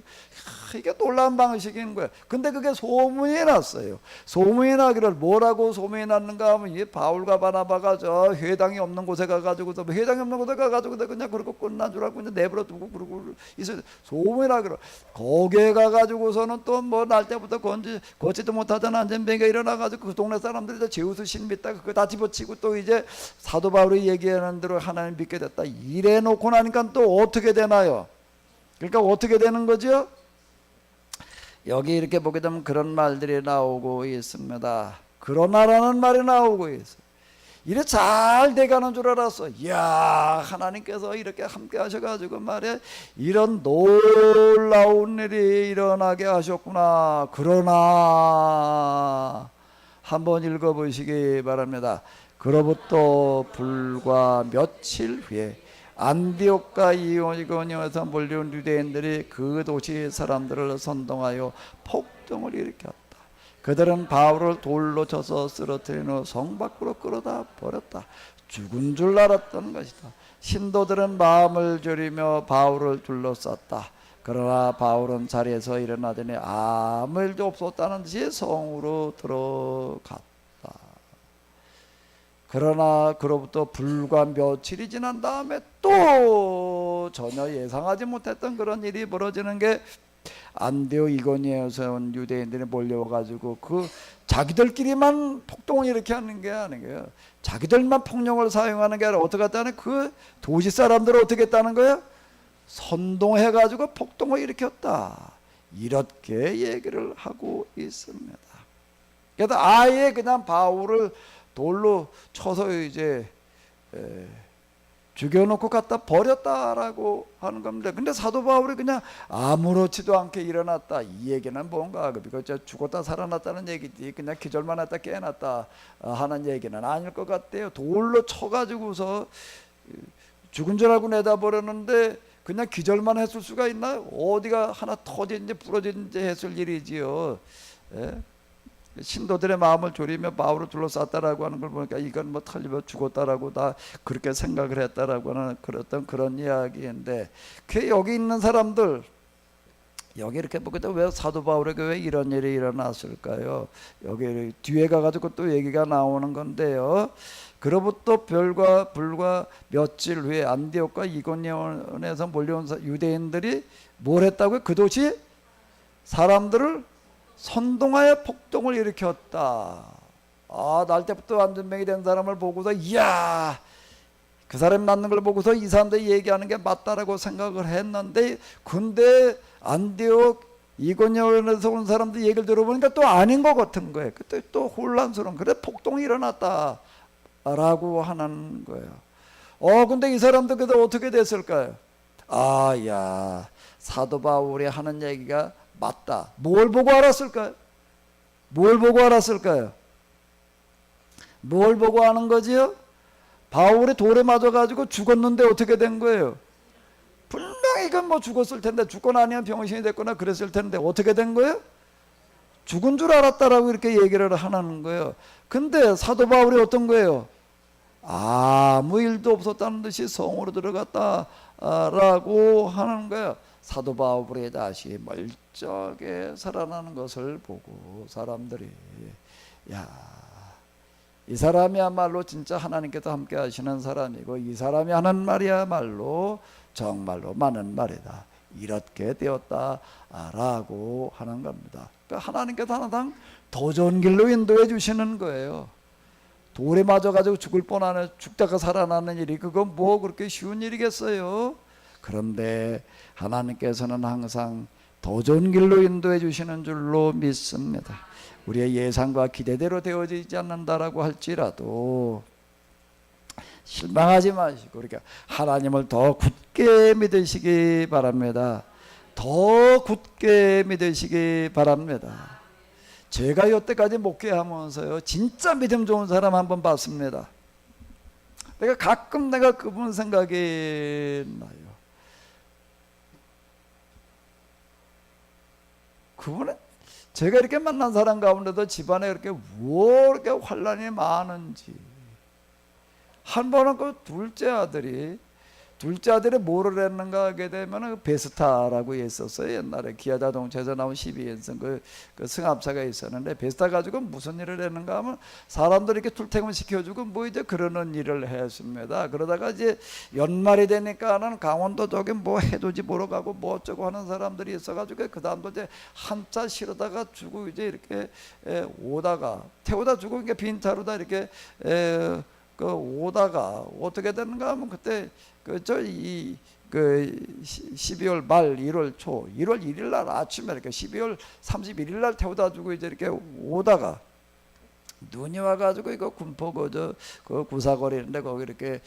이게 놀라운 방식인 거예요. 근데 그게 소문이 났어요. 소문이 나기를, 뭐라고 소문이 났는가 하면, 이 바울과 바나바가 저 회당이 없는 곳에 가가지고서, 회당이 없는 곳에 가가지고 그냥 그렇게 끝난 줄 알고 이제 내버려 두고 그러고 있어요. 소문이 나기를, 거기에 가가지고서는 또 뭐 날 때부터 걷지도 못하던 안전병이가 일어나가지고 그 동네 사람들이 제우스 신 믿다가 그거 다 집어치고 또 이제 사도 바울이 얘기하는 대로 하나님 믿게 됐다. 이래 놓고 나니까 또 어떻게 되나요? 그러니까 어떻게 되는 거죠? 여기 이렇게 보게 되면 그런 말들이 나오고 있습니다. 그러나라는 말이 나오고 있어요. 이래 잘 돼가는 줄 알았어. 이야, 하나님께서 이렇게 함께 하셔가지고 말이야, 이런 놀라운 일이 일어나게 하셨구나. 그러나 한번 읽어보시기 바랍니다. 그로부터 불과 며칠 후에 안디옥과 이고니온에서 몰려온 유대인들이 그 도시 사람들을 선동하여 폭동을 일으켰다. 그들은 바울을 돌로 쳐서 쓰러뜨린 후 성 밖으로 끌어다 버렸다. 죽은 줄 알았던 것이다. 신도들은 마음을 졸이며 바울을 둘러쌌다. 그러나 바울은 자리에서 일어나더니 아무 일도 없었다는 듯이 성으로 들어갔다. 그러나 그로부터 불과 며칠이 지난 다음에 또 전혀 예상하지 못했던 그런 일이 벌어지는 게 안디옥 이고니온에서 온 유대인들이 몰려와가지고 그 자기들끼리만 폭동을 이렇게 하는 게 아니에요. 자기들만 폭력을 사용하는 게 아니라 어떻게 했다는 그 도시 사람들을 어떻게 했다는 거예요? 선동해가지고 폭동을 일으켰다. 이렇게 얘기를 하고 있습니다. 그래서 아예 그냥 바울을 돌로 쳐서 이제 죽여놓고 갖다 버렸다라고 하는 겁니다. 근데 사도 바울이 그냥 아무렇지도 않게 일어났다, 이 얘기는 뭔가 그거 죽었다 살아났다는 얘기지 그냥 기절만 했다 깨어났다 하는 얘기는 아닐 것 같아요. 돌로 쳐가지고서 죽은 줄 알고 내다버렸는데 그냥 기절만 했을 수가 있나요? 어디가 하나 터진지 부러진지 했을 일이지요. 예? 신도들의 마음을 졸이며 바울을 둘러쌌다라고 하는 걸 보니까 이건 뭐 털리면 죽었다라고 다 그렇게 생각을 했다라고 하는 그런 이야기인데, 그 여기 있는 사람들 여기 이렇게 보니까 왜 사도 바울에게 왜 이런 일이 일어났을까요? 여기 뒤에 가가지고 또 얘기가 나오는 건데요. 그로부터 별과 불과 며칠 후에 안디옥과 이고니온에서 몰려온 유대인들이 뭘 했다고요? 그 도시 사람들을 선동하여 폭동을 일으켰다. 날 때부터 완전명이 된 사람을 보고서 이야, 그 사람 낳는 걸 보고서 이 사람들이 얘기하는 게 맞다라고 생각을 했는데, 근데 안디옥 이고니온에서 온 사람들 얘기를 들어보니까 또 아닌 것 같은 거예요. 그때 또 혼란스러운, 그래 폭동이 일어났다 라고 하는 거예요. 근데 이 사람들 그때 어떻게 됐을까요? 야, 사도 바울이 하는 얘기가 맞다. 뭘 보고 알았을까요? 뭘 보고 알았을까요? 뭘 보고 아는 거지요? 바울이 돌에 맞아가지고 죽었는데 어떻게 된 거예요? 분명히 이건 뭐 죽었을 텐데, 죽거나 아니면 병신이 됐거나 그랬을 텐데 어떻게 된 거예요? 죽은 줄 알았다라고 이렇게 얘기를 하는 거예요. 근데 사도 바울이 어떤 거예요? 아무 일도 없었다는 듯이 성으로 들어갔다라고 하는 거예요. 사도 바울이 다시 멀쩡하게 살아나는 것을 보고 사람들이 이 사람이야말로 진짜 하나님께서 함께 하시는 사람이고, 이 사람이 하는 말이야말로 정말로 많은 말이다, 이렇게 되었다라고 하는 겁니다. 그러니까 하나님께서 항상 더 좋은 길로 인도해 주시는 거예요. 돌에 맞아가지고 죽을 뻔하는, 죽다가 살아나는 일이 그건 뭐 그렇게 쉬운 일이겠어요? 그런데 하나님께서는 항상 더 좋은 길로 인도해 주시는 줄로 믿습니다. 우리의 예상과 기대대로 되어지지 않는다라고 할지라도 실망하지 마시고, 그러니까 하나님을 더 굳게 믿으시기 바랍니다. 더 굳게 믿으시기 바랍니다. 제가 여태까지 목회하면서요, 진짜 믿음 좋은 사람 한번 봤습니다. 가끔 내가 그분 생각이 나요. 그분은 제가 이렇게 만난 사람 가운데도 집안에 이렇게 왜 이렇게 환란이 많은지. 한 번은 그 둘째 아들이 뭐를 했는가 하게 되면 베스타라고 있었어요. 옛날에 기아 자동차에서 나온 12인승 그 승합차가 있었는데, 베스타 가지고 무슨 일을 했는가 하면 사람들 이렇게 출퇴근 시켜주고 뭐 이제 그러는 일을 했습니다. 그러다가 이제 연말이 되니까는 강원도 쪽에 뭐 해돋이 보러 가고 뭐 어쩌고 하는 사람들이 있어가지고 그 다음도 이제 한차 실어다가 주고 이제 이렇게 오다가 태우다 주고 이게 빈차로다 이렇게 오다가 어떻게 되는가 하면 그때 12월 말 1월 초 1월 1일 날 아침에 이렇게 12월 31일 날 태우다 주고 이제 이렇게 오다가 눈이 와가지고 이거 군포 그 구사거리인데 거기 이렇게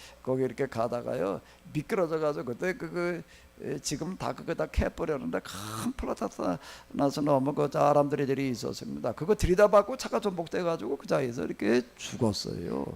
가다가요 미끄러져 가지고 그때 지금 다 그거 다 캐버렸는데 큰 플라타나서 너무 그 사람들이 있었습니다. 그거 들이다받고 차가 전복돼 가지고 그 자리에서 이렇게 죽었어요.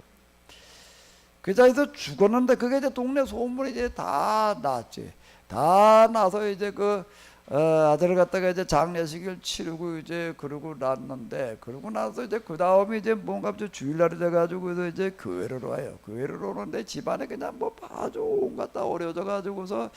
그 자리에서 죽었는데 그게 이제 동네 소문이 이제 다 났지. 다 나서 이제 그 아들을 갖다가 이제 장례식을 치르고 이제 그러고 났는데, 그러고 나서 이제 그 다음에 이제 뭔가 좀 주일날이 돼가지고서 이제 교회를 와요. 교회를 오는데 집안에 그냥 뭐 아주 온갖 다 어려져 가지고서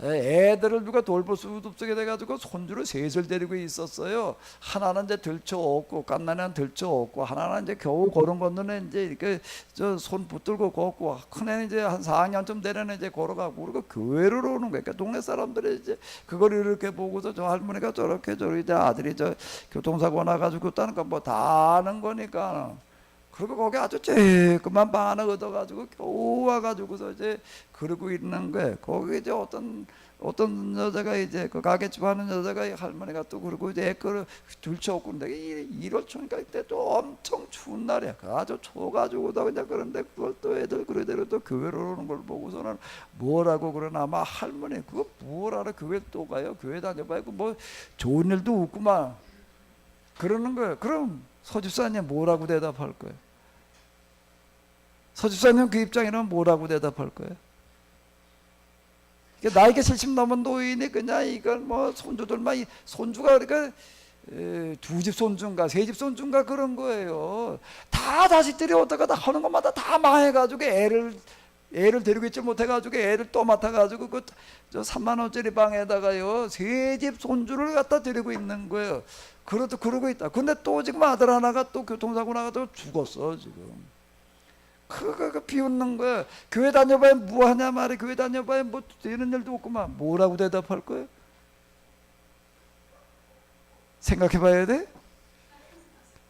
애들을 누가 돌볼 수도 없게 돼가지고 손주를 셋을 데리고 있었어요. 하나는 이제 들쳐없고 갓난이는 들쳐없고 하나는 이제 겨우 걸음 걷는 이제 이렇게 저 손 붙들고 걷고, 큰 애는 이제 한 4학년쯤 되는 이제 걸어가고. 그리고 교회를 오는 거예요. 그러니까 동네 사람들이 이제 그걸 이렇게 보고서 저 할머니가 저렇게 이제 아들이 저 교통사고 나가지고 있다는 거 뭐 다 아는 거니까. 그리고 거기 아주 쬐끄만 방 하나 얻어가지고 겨우 와가지고서 이제 그러고 있는 거예요. 거기 이제 어떤 여자가 이제 그 가게집 하는 여자가 할머니가 또 그러고 이제 애를 들쳐오고 근데 1월 초니까 그때 또 엄청 추운 날이야. 아주 추워가지고도 그냥 그런데 그걸 또 애들 그러대로 또 교회로 오는 걸 보고서는 뭐라고 그러나 아마 할머니 그거 뭘 알아, 교회 또 가요? 교회 다녀봐요. 뭐 좋은 일도 없구만 그러는 거예요. 그럼 서집사님 뭐라고 대답할 거예요? 서집사님 그 입장에는 뭐라고 대답할 거예요? 나이가 70 넘은 노인이 그냥 이걸 뭐 손주들만, 손주가 그러니까 두 집 손주인가 세 집 손주인가 그런 거예요. 다 자식들이 어디가 다 하는 것마다 다 망해가지고 애를 데리고 있지 못해가지고 애를 또 맡아가지고 그 저 3만 원짜리 방에다가요 세 집 손주를 갖다 데리고 있는 거예요. 그러고 있다. 근데 또 지금 아들 하나가 또 교통사고 나가서 죽었어 지금. 그거 비웃는 거야. 교회 다녀봐야 뭐하냐 말이야. 교회 다녀봐야 뭐 되는 일도 없구만. 뭐라고 대답할 거야? 생각해봐야 돼.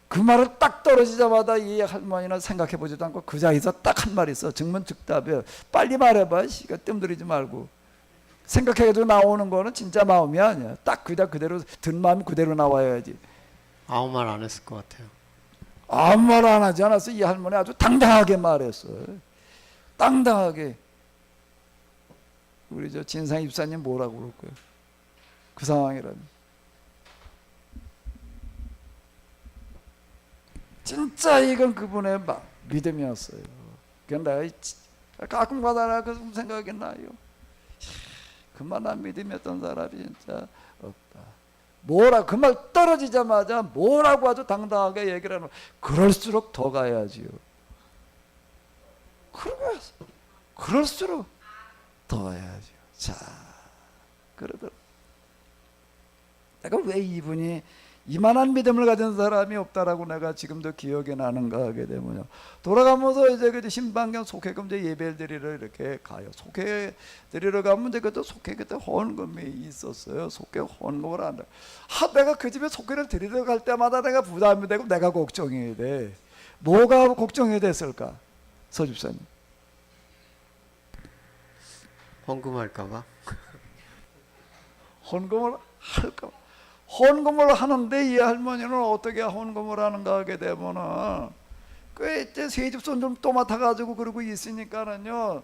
그 말을 딱 떨어지자마자 이 할머니는 생각해보지도 않고 그 자리에서 딱 한 말 있어. 증문즉답이야. 빨리 말해봐. 시가 뜸들이지 말고. 생각해가지고 나오는 거는 진짜 마음이 아니야. 딱 그대로 든 마음이 그대로 나와야지. 아무 말 안 했을 것 같아요. 아무 말 안 하지 않았어. 이 할머니 아주 당당하게 말했어. 당당하게. 우리 저 진상 입사님 뭐라고 그럴 거예요? 그 상황이라면. 진짜 이건 그분의 믿음이었어요. 그러니까 내가 가끔가다 그 생각이 나요. 그만한 믿음이었던 사람이 진짜 없다. 그 말 떨어지자마자 뭐라고 아주 당당하게 얘기를 하는. 그럴수록 더 가야지요. 그럴수록 더 가야지요. 자, 그러더라. 내가 왜 이분이 이만한 믿음을 가진 사람이 없다라고 내가 지금도 기억이 나는가 하게 되면요. 돌아가면서 이제 그 신방경 속회금 이제 예배를 드리러 이렇게 가요. 속회 드리러 가면 이제 그때 속회 그때 헌금이 있었어요. 속회 헌금을 한다. 내가 그 집에 속회를 드리러 갈 때마다 내가 부담이 되고 내가 걱정이 돼. 뭐가 걱정이 됐을까? 서집사님. 헌금할까봐. 헌금을 할까? 헌금을 하는데 이 할머니는 어떻게 헌금을 하는가 하게 되면은 그 이제 세집 손 또 맡아가지고 그러고 있으니까는요.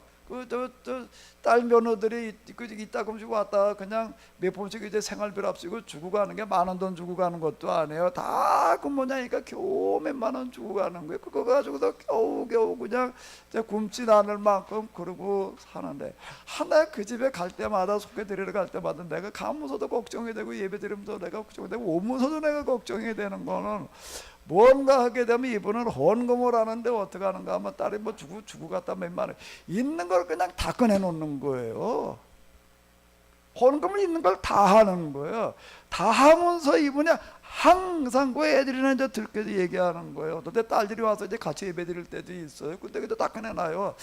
딸 며느들이 이따금씩 왔다 그냥 몇 번씩 이제 생활비를 앞쓰고 주고 가는 게 10,000원 돈 주고 가는 것도 아니에요. 다 그 뭐냐니까 겨우 몇만 원 주고 가는 거예요. 그거 가지고도 겨우 그냥 굶지 않을 만큼 그러고 사는데, 하나 그 집에 갈 때마다 속회 드리러 갈 때마다 내가 가면서도 걱정이 되고 예배 드리면서 내가 걱정이 되고 오면서도 내가 걱정이 되는 거는 뭔가 하게 되면 이분은 헌금을 하는데 어떻게 하는가 하면 딸이 뭐 주고 갔다 몇만 원 있는 걸 그냥 다 꺼내놓는 거예요. 헌금을 있는 걸 다 하는 거예요. 다 하면서 이분이 항상 그 애들이나 이제 들켜서 얘기하는 거예요. 어떤 때 딸들이 와서 이제 같이 예배 드릴 때도 있어요. 근데 다 꺼내놔요.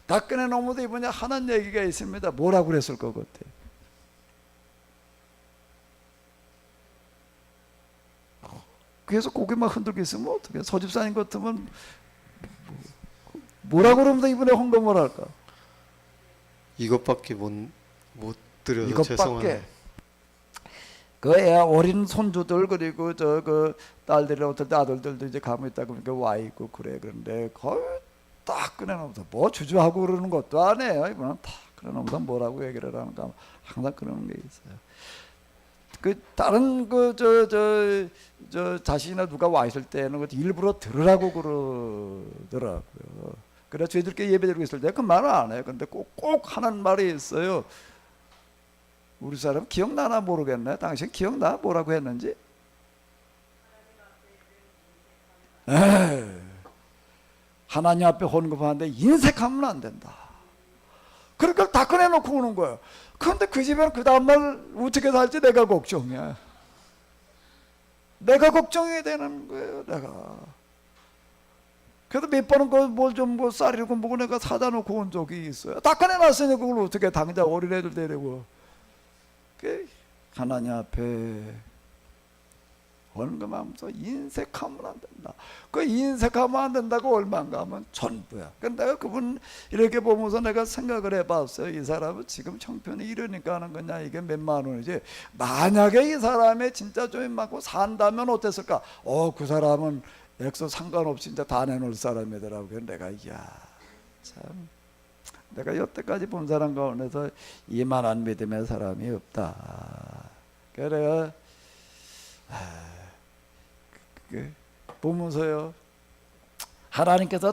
다 꺼내놓으면서 이분이 하는 얘기가 있습니다. 뭐라고 그랬을 것 같아? 그래서 고개만 흔들고 있으면 어떻게? 서집사님 같으면 뭐라고 그러면 이분의 헌금을 할까? 이것밖에 못 드려서 죄송하네. 그 애 어린 손주들 그리고 그 딸들이 어떨 때 아들들도 이제 가면 있다 그러니까 와 있고 그래. 그런데 거의 딱 꺼내놓으면서 뭐 주저하고 그러는 것도 아니에요. 이분은 딱 그러면서 뭐라고 얘기를 하는가 항상 그런 게 있어요. 그 다른 그 저 자신이나 누가 와 있을 때는 그 일부러 들으라고 그러더라고요. 그래 저희들께 예배드리고 있을 때 그 말을 안 해요. 근데 꼭 하는 말이 있어요. 우리 사람 기억나나 모르겠네. 당신 기억나? 뭐라고 했는지? 에이, 하나님 앞에 헌금하는데 인색하면 안 된다. 그러니까 다 꺼내놓고 오는 거예요. 그런데 그 집에는 그 다음날 어떻게 살지 내가 걱정이야. 내가 걱정이 되는 거예요. 내가. 그래도 몇 번은 뭘 좀 뭐 쌀이고 뭐고 내가 사다 놓고 온 적이 있어요. 다 꺼내놨으니 그걸 어떻게 당장 어린애들 데리고. 하나님 앞에 헌금하면서 인색하면 안 된다. 그 인색하면 안 된다고 얼마인가 하면 전부야. 근데 내가 그분 이렇게 보면서 내가 생각을 해봤어요. 이 사람은 지금 형편이 이러니까 하는 거냐, 이게 몇만 원이지. 만약에 이 사람이 진짜 좀 많고 산다면 어땠을까? 그 사람은 액수 상관없이 진짜 다 내놓을 사람이더라고요. 내가 참 내가 여태까지 본 사람 가운데서 이만한 믿음의 사람이 없다. 그래요. 보면서요, 하나님께서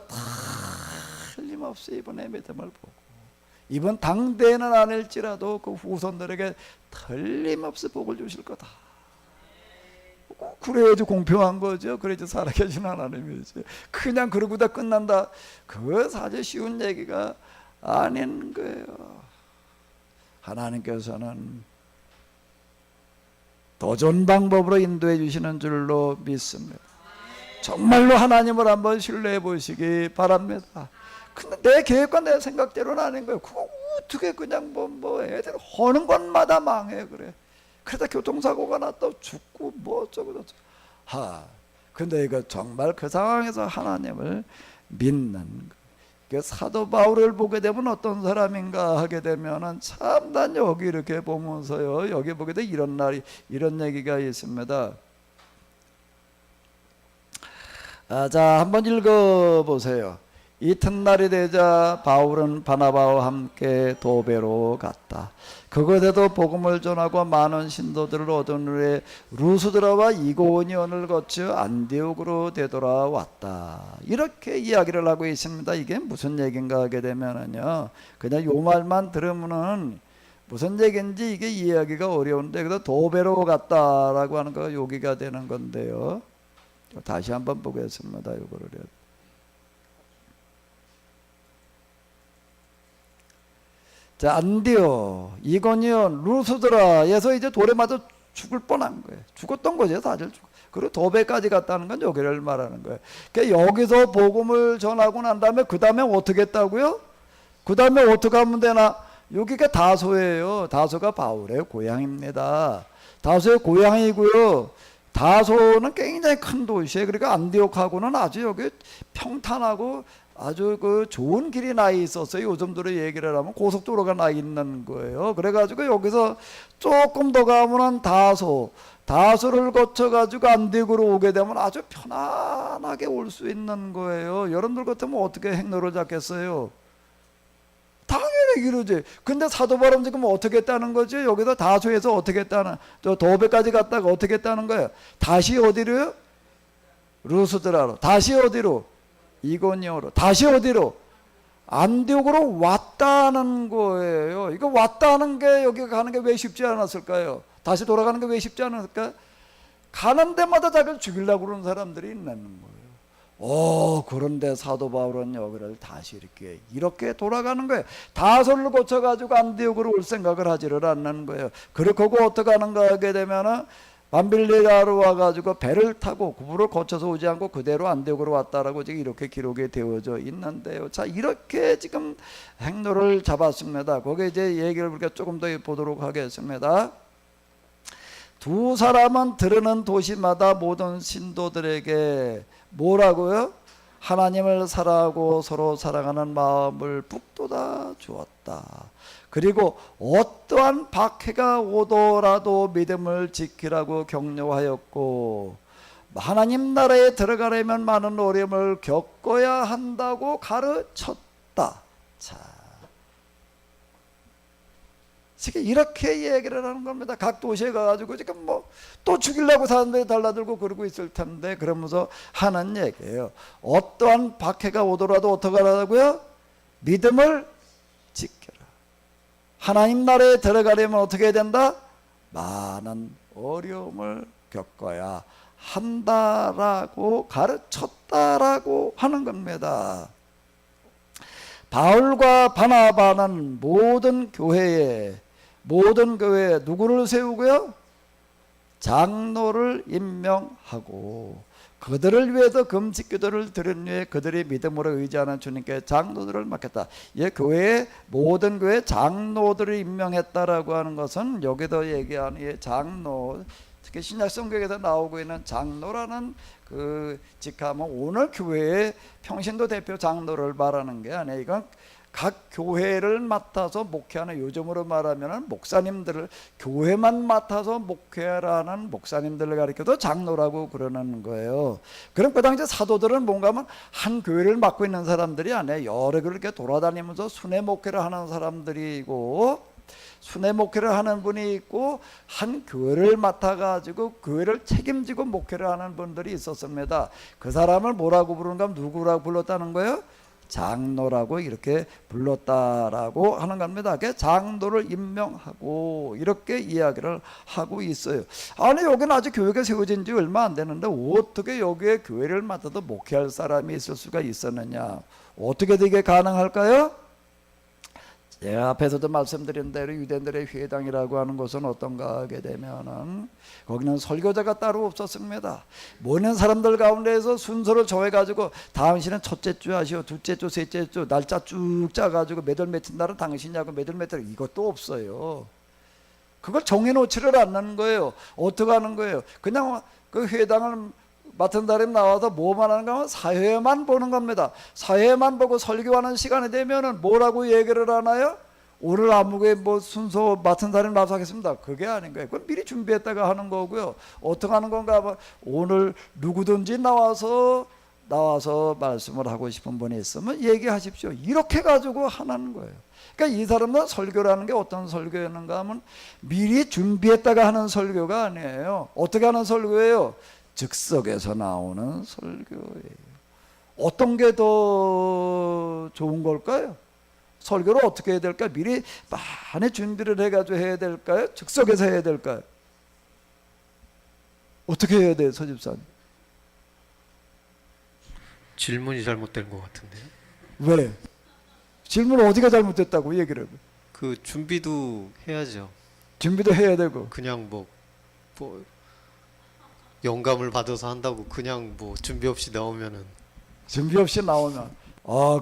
틀림없이 이번에 믿음을 보고 이번 당대는 아닐지라도 그 후손들에게 틀림없이 복을 주실 거다. 그래야지 공평한 거죠. 그래야지 살아계신 하나님이지. 그냥 그러고 다 끝난다, 그거 사실 쉬운 얘기가 아닌 거예요. 하나님께서는 더 좋은 방법으로 인도해 주시는 줄로 믿습니다. 정말로 하나님을 한번 신뢰해 보시기 바랍니다. 근데 내 계획과 내 생각대로는 아닌 거예요. 그거 어떻게 그냥 뭐 애들 하는 것마다 망해. 그래. 그러다 교통사고가 났다 죽고 뭐 어쩌고 저쩌고. 근데 이거 정말 그 상황에서 하나님을 믿는 거예요. 사도 바울을 보게 되면 어떤 사람인가 하게 되면은 참 난 여기 이렇게 보면서요, 여기 보게 돼 이런 얘기가 있습니다. 자, 한번 읽어보세요. 이튿날이 되자 바울은 바나바와 함께 도베로 갔다. 그곳에도 복음을 전하고 많은 신도들을 얻은 후에 루스드라와 이고니온을 거쳐 안디옥으로 되돌아왔다. 이렇게 이야기를 하고 있습니다. 이게 무슨 얘기인가 하게 되면은요, 그냥 요 말만 들으면은 무슨 얘기인지 이게 이해하기가 어려운데, 그래서 도베로 갔다라고 하는 거가 여기가 되는 건데요. 다시 한번 보겠습니다. 요거를요. 자, 안디옥, 이고니온, 루스드라에서 이제 돌에 맞아 죽을 뻔한 거예요. 죽었던 거죠, 사실. 그리고 도베까지 갔다는 건 여기를 말하는 거예요. 그러니까 여기서 복음을 전하고 난 다음에 그 다음에 어떻게 했다고요? 그 다음에 어떻게 하면 되나? 여기가 다소예요. 다소가 바울의 고향입니다. 다소의 고향이고요. 다소는 굉장히 큰 도시예요. 그러니까 안디옥하고는 아주 여기 평탄하고 아주 그 좋은 길이 나 있었어요. 요즘대로 얘기를 하면 고속도로가 나 있는 거예요. 그래가지고 여기서 조금 더 가면은 다소를 거쳐가지고 안디옥으로 오게 되면 아주 편안하게 올 수 있는 거예요. 여러분들 같으면 어떻게 행로를 잡겠어요? 당연히 이러지. 근데 사도 바울은 지금 어떻게 했다는 거지? 여기서 다소에서 어떻게 했다는, 저 도베까지 갔다가 어떻게 했다는 거예요? 다시 어디로요? 루스드라로. 다시 어디로? 이고니온으로. 다시 어디로? 안디옥으로 왔다는 거예요. 이거 왔다는 게, 여기 가는 게 왜 쉽지 않았을까요? 다시 돌아가는 게 왜 쉽지 않았을까? 가는 데마다 자기를 죽이려고 그러는 사람들이 있는 거예요. 그런데 사도 바울은 여기를 다시 이렇게 돌아가는 거예요. 다소를 거쳐가지고 안디옥으로 올 생각을 하지를 않는 거예요. 그리고 어떻게 하는가 하게 되면은 밤빌리라로 와가지고 배를 타고 구부를 거쳐서 오지 않고 그대로 안디옥으로 왔다라고 지금 이렇게 기록이 되어져 있는데요. 자, 이렇게 지금 행로를 잡았습니다. 거기에 이제 얘기를 우리가 조금 더 보도록 하겠습니다. 두 사람은 들으는 도시마다 모든 신도들에게 뭐라고요? 하나님을 사랑하고 서로 사랑하는 마음을 북돋아 주었다. 그리고 어떠한 박해가 오더라도 믿음을 지키라고 격려하였고, 하나님 나라에 들어가려면 많은 어려움을 겪어야 한다고 가르쳤다. 자, 지금 이렇게 얘기를 하는 겁니다. 각 도시에 가가지고 지금 뭐 또 죽이려고 사람들이 달라들고 그러고 있을 텐데, 그러면서 하는 얘기예요. 어떠한 박해가 오더라도 어떻게 하라고요? 믿음을 지켜라. 하나님 나라에 들어가려면 어떻게 해야 된다? 많은 어려움을 겪어야 한다라고 가르쳤다라고 하는 겁니다. 바울과 바나바는 모든 교회에 누구를 세우고요? 장로를 임명하고 그들을 위해서 금식기도를 드린 후에 그들이 믿음으로 의지하는 주님께 장로들을 맡겼다. 이 교회에 모든 교회 장로들을 임명했다라고 하는 것은 여기도 얘기하는 이 장로, 특히 신약 성경에서 나오고 있는 장로라는 그 직함은 오늘 교회의 평신도 대표 장로를 말하는 게 아니에요. 이건 각 교회를 맡아서 목회하는, 요즘으로 말하면 목사님들을, 교회만 맡아서 목회라는 목사님들을 가리켜도 장로라고 그러는 거예요. 그럼 그 당시 사도들은 뭔가 하면 한 교회를 맡고 있는 사람들이 아니에요. 여러 교회를 이렇게 돌아다니면서 순회 목회를 하는 사람들이고, 순회 목회를 하는 분이 있고, 한 교회를 맡아가지고 교회를 책임지고 목회를 하는 분들이 있었습니다. 그 사람을 뭐라고 부르는가 하면 누구라고 불렀다는 거예요? 장로라고 이렇게 불렀다라고 하는 겁니다. 장로를 임명하고 이렇게 이야기를 하고 있어요. 아니, 여기는 아직 교회가 세워진 지 얼마 안 되는데 어떻게 여기에 교회를 맡아도 목회할 사람이 있을 수가 있었느냐? 어떻게 되게 가능할까요? 제가 앞에서도 말씀드린 대로 유대인들의 회당이라고 하는 곳은 어떤가 하게 되면은 거기는 설교자가 따로 없었습니다. 모이는 사람들 가운데에서 순서를 정해가지고 당신은 첫째 주 하시오, 둘째 주, 셋째 주 날짜 쭉 짜가지고 몇월 며칠 날은 당신이하고 몇월 며칠, 이것도 없어요. 그걸 정해놓지를 않는 거예요. 어떻게 하는 거예요? 그냥 그 회당을 맡은 사람이 나와서 뭐만 하는가 하면 사회만 보는 겁니다. 사회만 보고 설교하는 시간이 되면은 뭐라고 얘기를 하나요? 오늘 아무개 뭐 순서 맡은 사람이 나와서 하겠습니다. 그게 아닌 거예요. 그건 미리 준비했다가 하는 거고요. 어떻게 하는 건가 하면 오늘 누구든지 나와서 말씀을 하고 싶은 분이 있으면 얘기하십시오. 이렇게 가지고 하는 거예요. 그러니까 이 사람은 설교라는 게 어떤 설교였는가 하면 미리 준비했다가 하는 설교가 아니에요. 어떻게 하는 설교예요? 즉석에서 나오는 설교예요. 어떤 게 더 좋은 걸까요? 설교를 어떻게 해야 될까요? 미리 많이 준비를 해가지고 해야 될까요? 즉석에서 해야 될까요? 어떻게 해야 돼요, 서집사님? 질문이 잘못된 것 같은데요. 왜? 질문 어디가 잘못됐다고 얘기를 해요? 그 준비도 해야죠. 준비도 해야 되고. 그냥 뭐 영감을 받아서 한다고 그냥 뭐 준비 없이 나오면은, 준비 없이 나오면,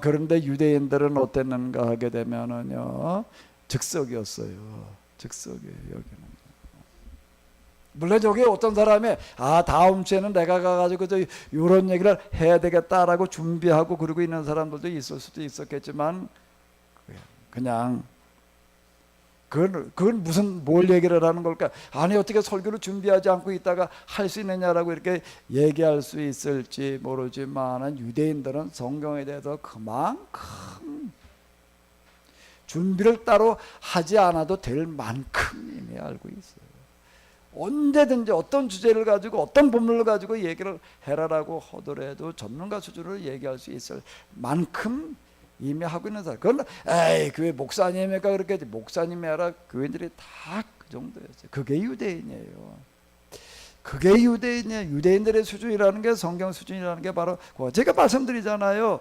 그런데 유대인들은 어땠는가 하게 되면은요, 즉석이었어요. 즉석이에요, 여기는. 물론 저기 어떤 사람이 다음 주에는 내가 가가지고 이런 얘기를 해야 되겠다라고 준비하고 그러고 있는 사람들도 있을 수도 있었겠지만, 그냥 그건 무슨 뭘 얘기를 하는 걸까? 아니, 어떻게 설교를 준비하지 않고 있다가 할 수 있느냐라고 이렇게 얘기할 수 있을지 모르지만, 유대인들은 성경에 대해서 그만큼 준비를 따로 하지 않아도 될 만큼 이미 알고 있어요. 언제든지 어떤 주제를 가지고 어떤 본문을 가지고 얘기를 해라라고 하더라도 전문가 수준으로 얘기할 수 있을 만큼 이미 하고 있는 사람. 그건 교회 목사님이니까 그렇게 하지, 목사님이 아니라 교인들이 다 그 정도였어요. 그게 유대인이에요. 그게 유대인이에요. 유대인들의 수준이라는 게, 성경 수준이라는 게 바로 제가 말씀드리잖아요.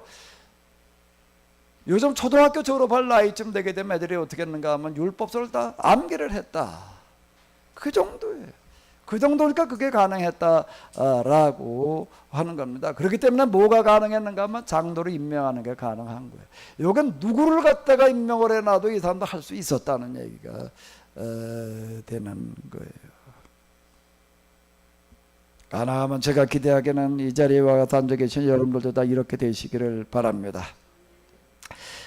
요즘 초등학교 졸업할 나이쯤 되게 되면 애들이 어떻게 했는가 하면 율법서를 다 암기를 했다. 그 정도예요. 그 정도니까 그게 가능했다라고 하는 겁니다. 그렇기 때문에 뭐가 가능했는가 하면 장로를 임명하는 게 가능한 거예요. 이건 누구를 갖다가 임명을 해놔도 이 사람도 할 수 있었다는 얘기가 되는 거예요. 가능하면 제가 기대하기는 이 자리에 와서 앉아 계신 여러분들도 다 이렇게 되시기를 바랍니다.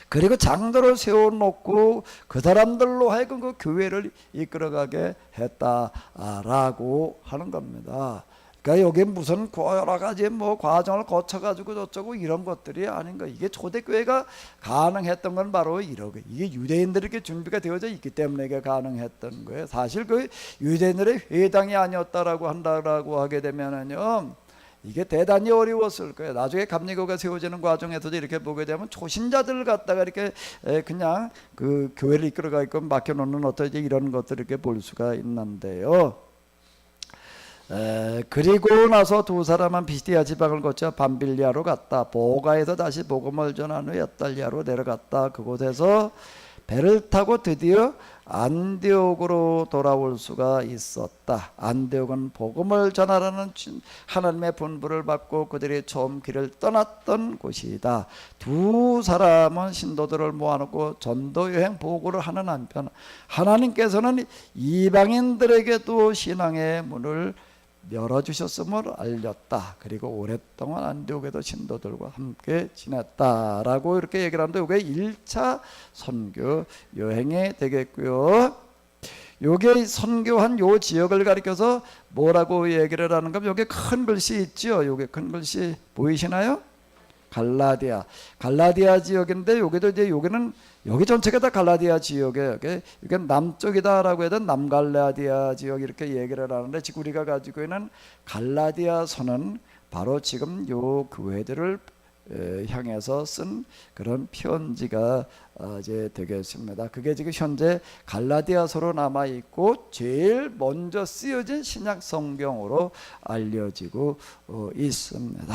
그리고 장로를 세워놓고 그 사람들로 하여금 그 교회를 이끌어가게 했다라고 하는 겁니다. 그러니까 여기 무슨 여러 가지 뭐 과정을 거쳐가지고 저쩌고 이런 것들이 아닌 거. 이게 초대교회가 가능했던 건 바로 이러고 이게 유대인들에게 준비가 되어져 있기 때문에 이게 가능했던 거예요. 사실 그 유대인들의 회당이 아니었다라고 한다라고 하게 되면은요. 이게 대단히 어려웠을 거예요. 나중에 감리교가 세워지는 과정에서도 이렇게 보게 되면 초신자들을 갖다가 이렇게 그냥 그 교회를 이끌어가고 맡겨놓는 어떤 이제 이런 것들을 이렇게 볼 수가 있는데요. 그리고 나서 두 사람은 비스디아 지방을 거쳐 밤빌리아로 갔다. 보가에서 다시 복음을 전한 후 엿달리아로 내려갔다. 그곳에서 배를 타고 드디어 안디옥으로 돌아올 수가 있었다. 안디옥은 복음을 전하라는 하나님의 분부를 받고 그들이 처음 길을 떠났던 곳이다. 두 사람은 신도들을 모아놓고 전도 여행 보고를 하는 한편 하나님께서는 이방인들에게도 신앙의 문을 열어주셨음을 알렸다. 그리고 오랫동안 안디옥에도 신도들과 함께 지냈다라고 이렇게 얘기를 하는데 이게 1차 선교 여행이 되겠고요. 요게 선교한 요 지역을 가리켜서 뭐라고 얘기를 하는 가 요게 큰 글씨 있죠. 요게 큰 글씨 보이시나요? 갈라디아 지역인데 여기도 이제 여기는 여기 전체가 다 갈라디아 지역이에요. 이게 남쪽이다라고 해도 남갈라디아 지역 이렇게 얘기를 하는데 지금 우리가 가지고 있는 갈라디아서는 바로 지금 요 교회들을 향해서 쓴 그런 편지가 이제 되겠습니다. 그게 지금 현재 갈라디아서로 남아 있고 제일 먼저 쓰여진 신약 성경으로 알려지고 있습니다.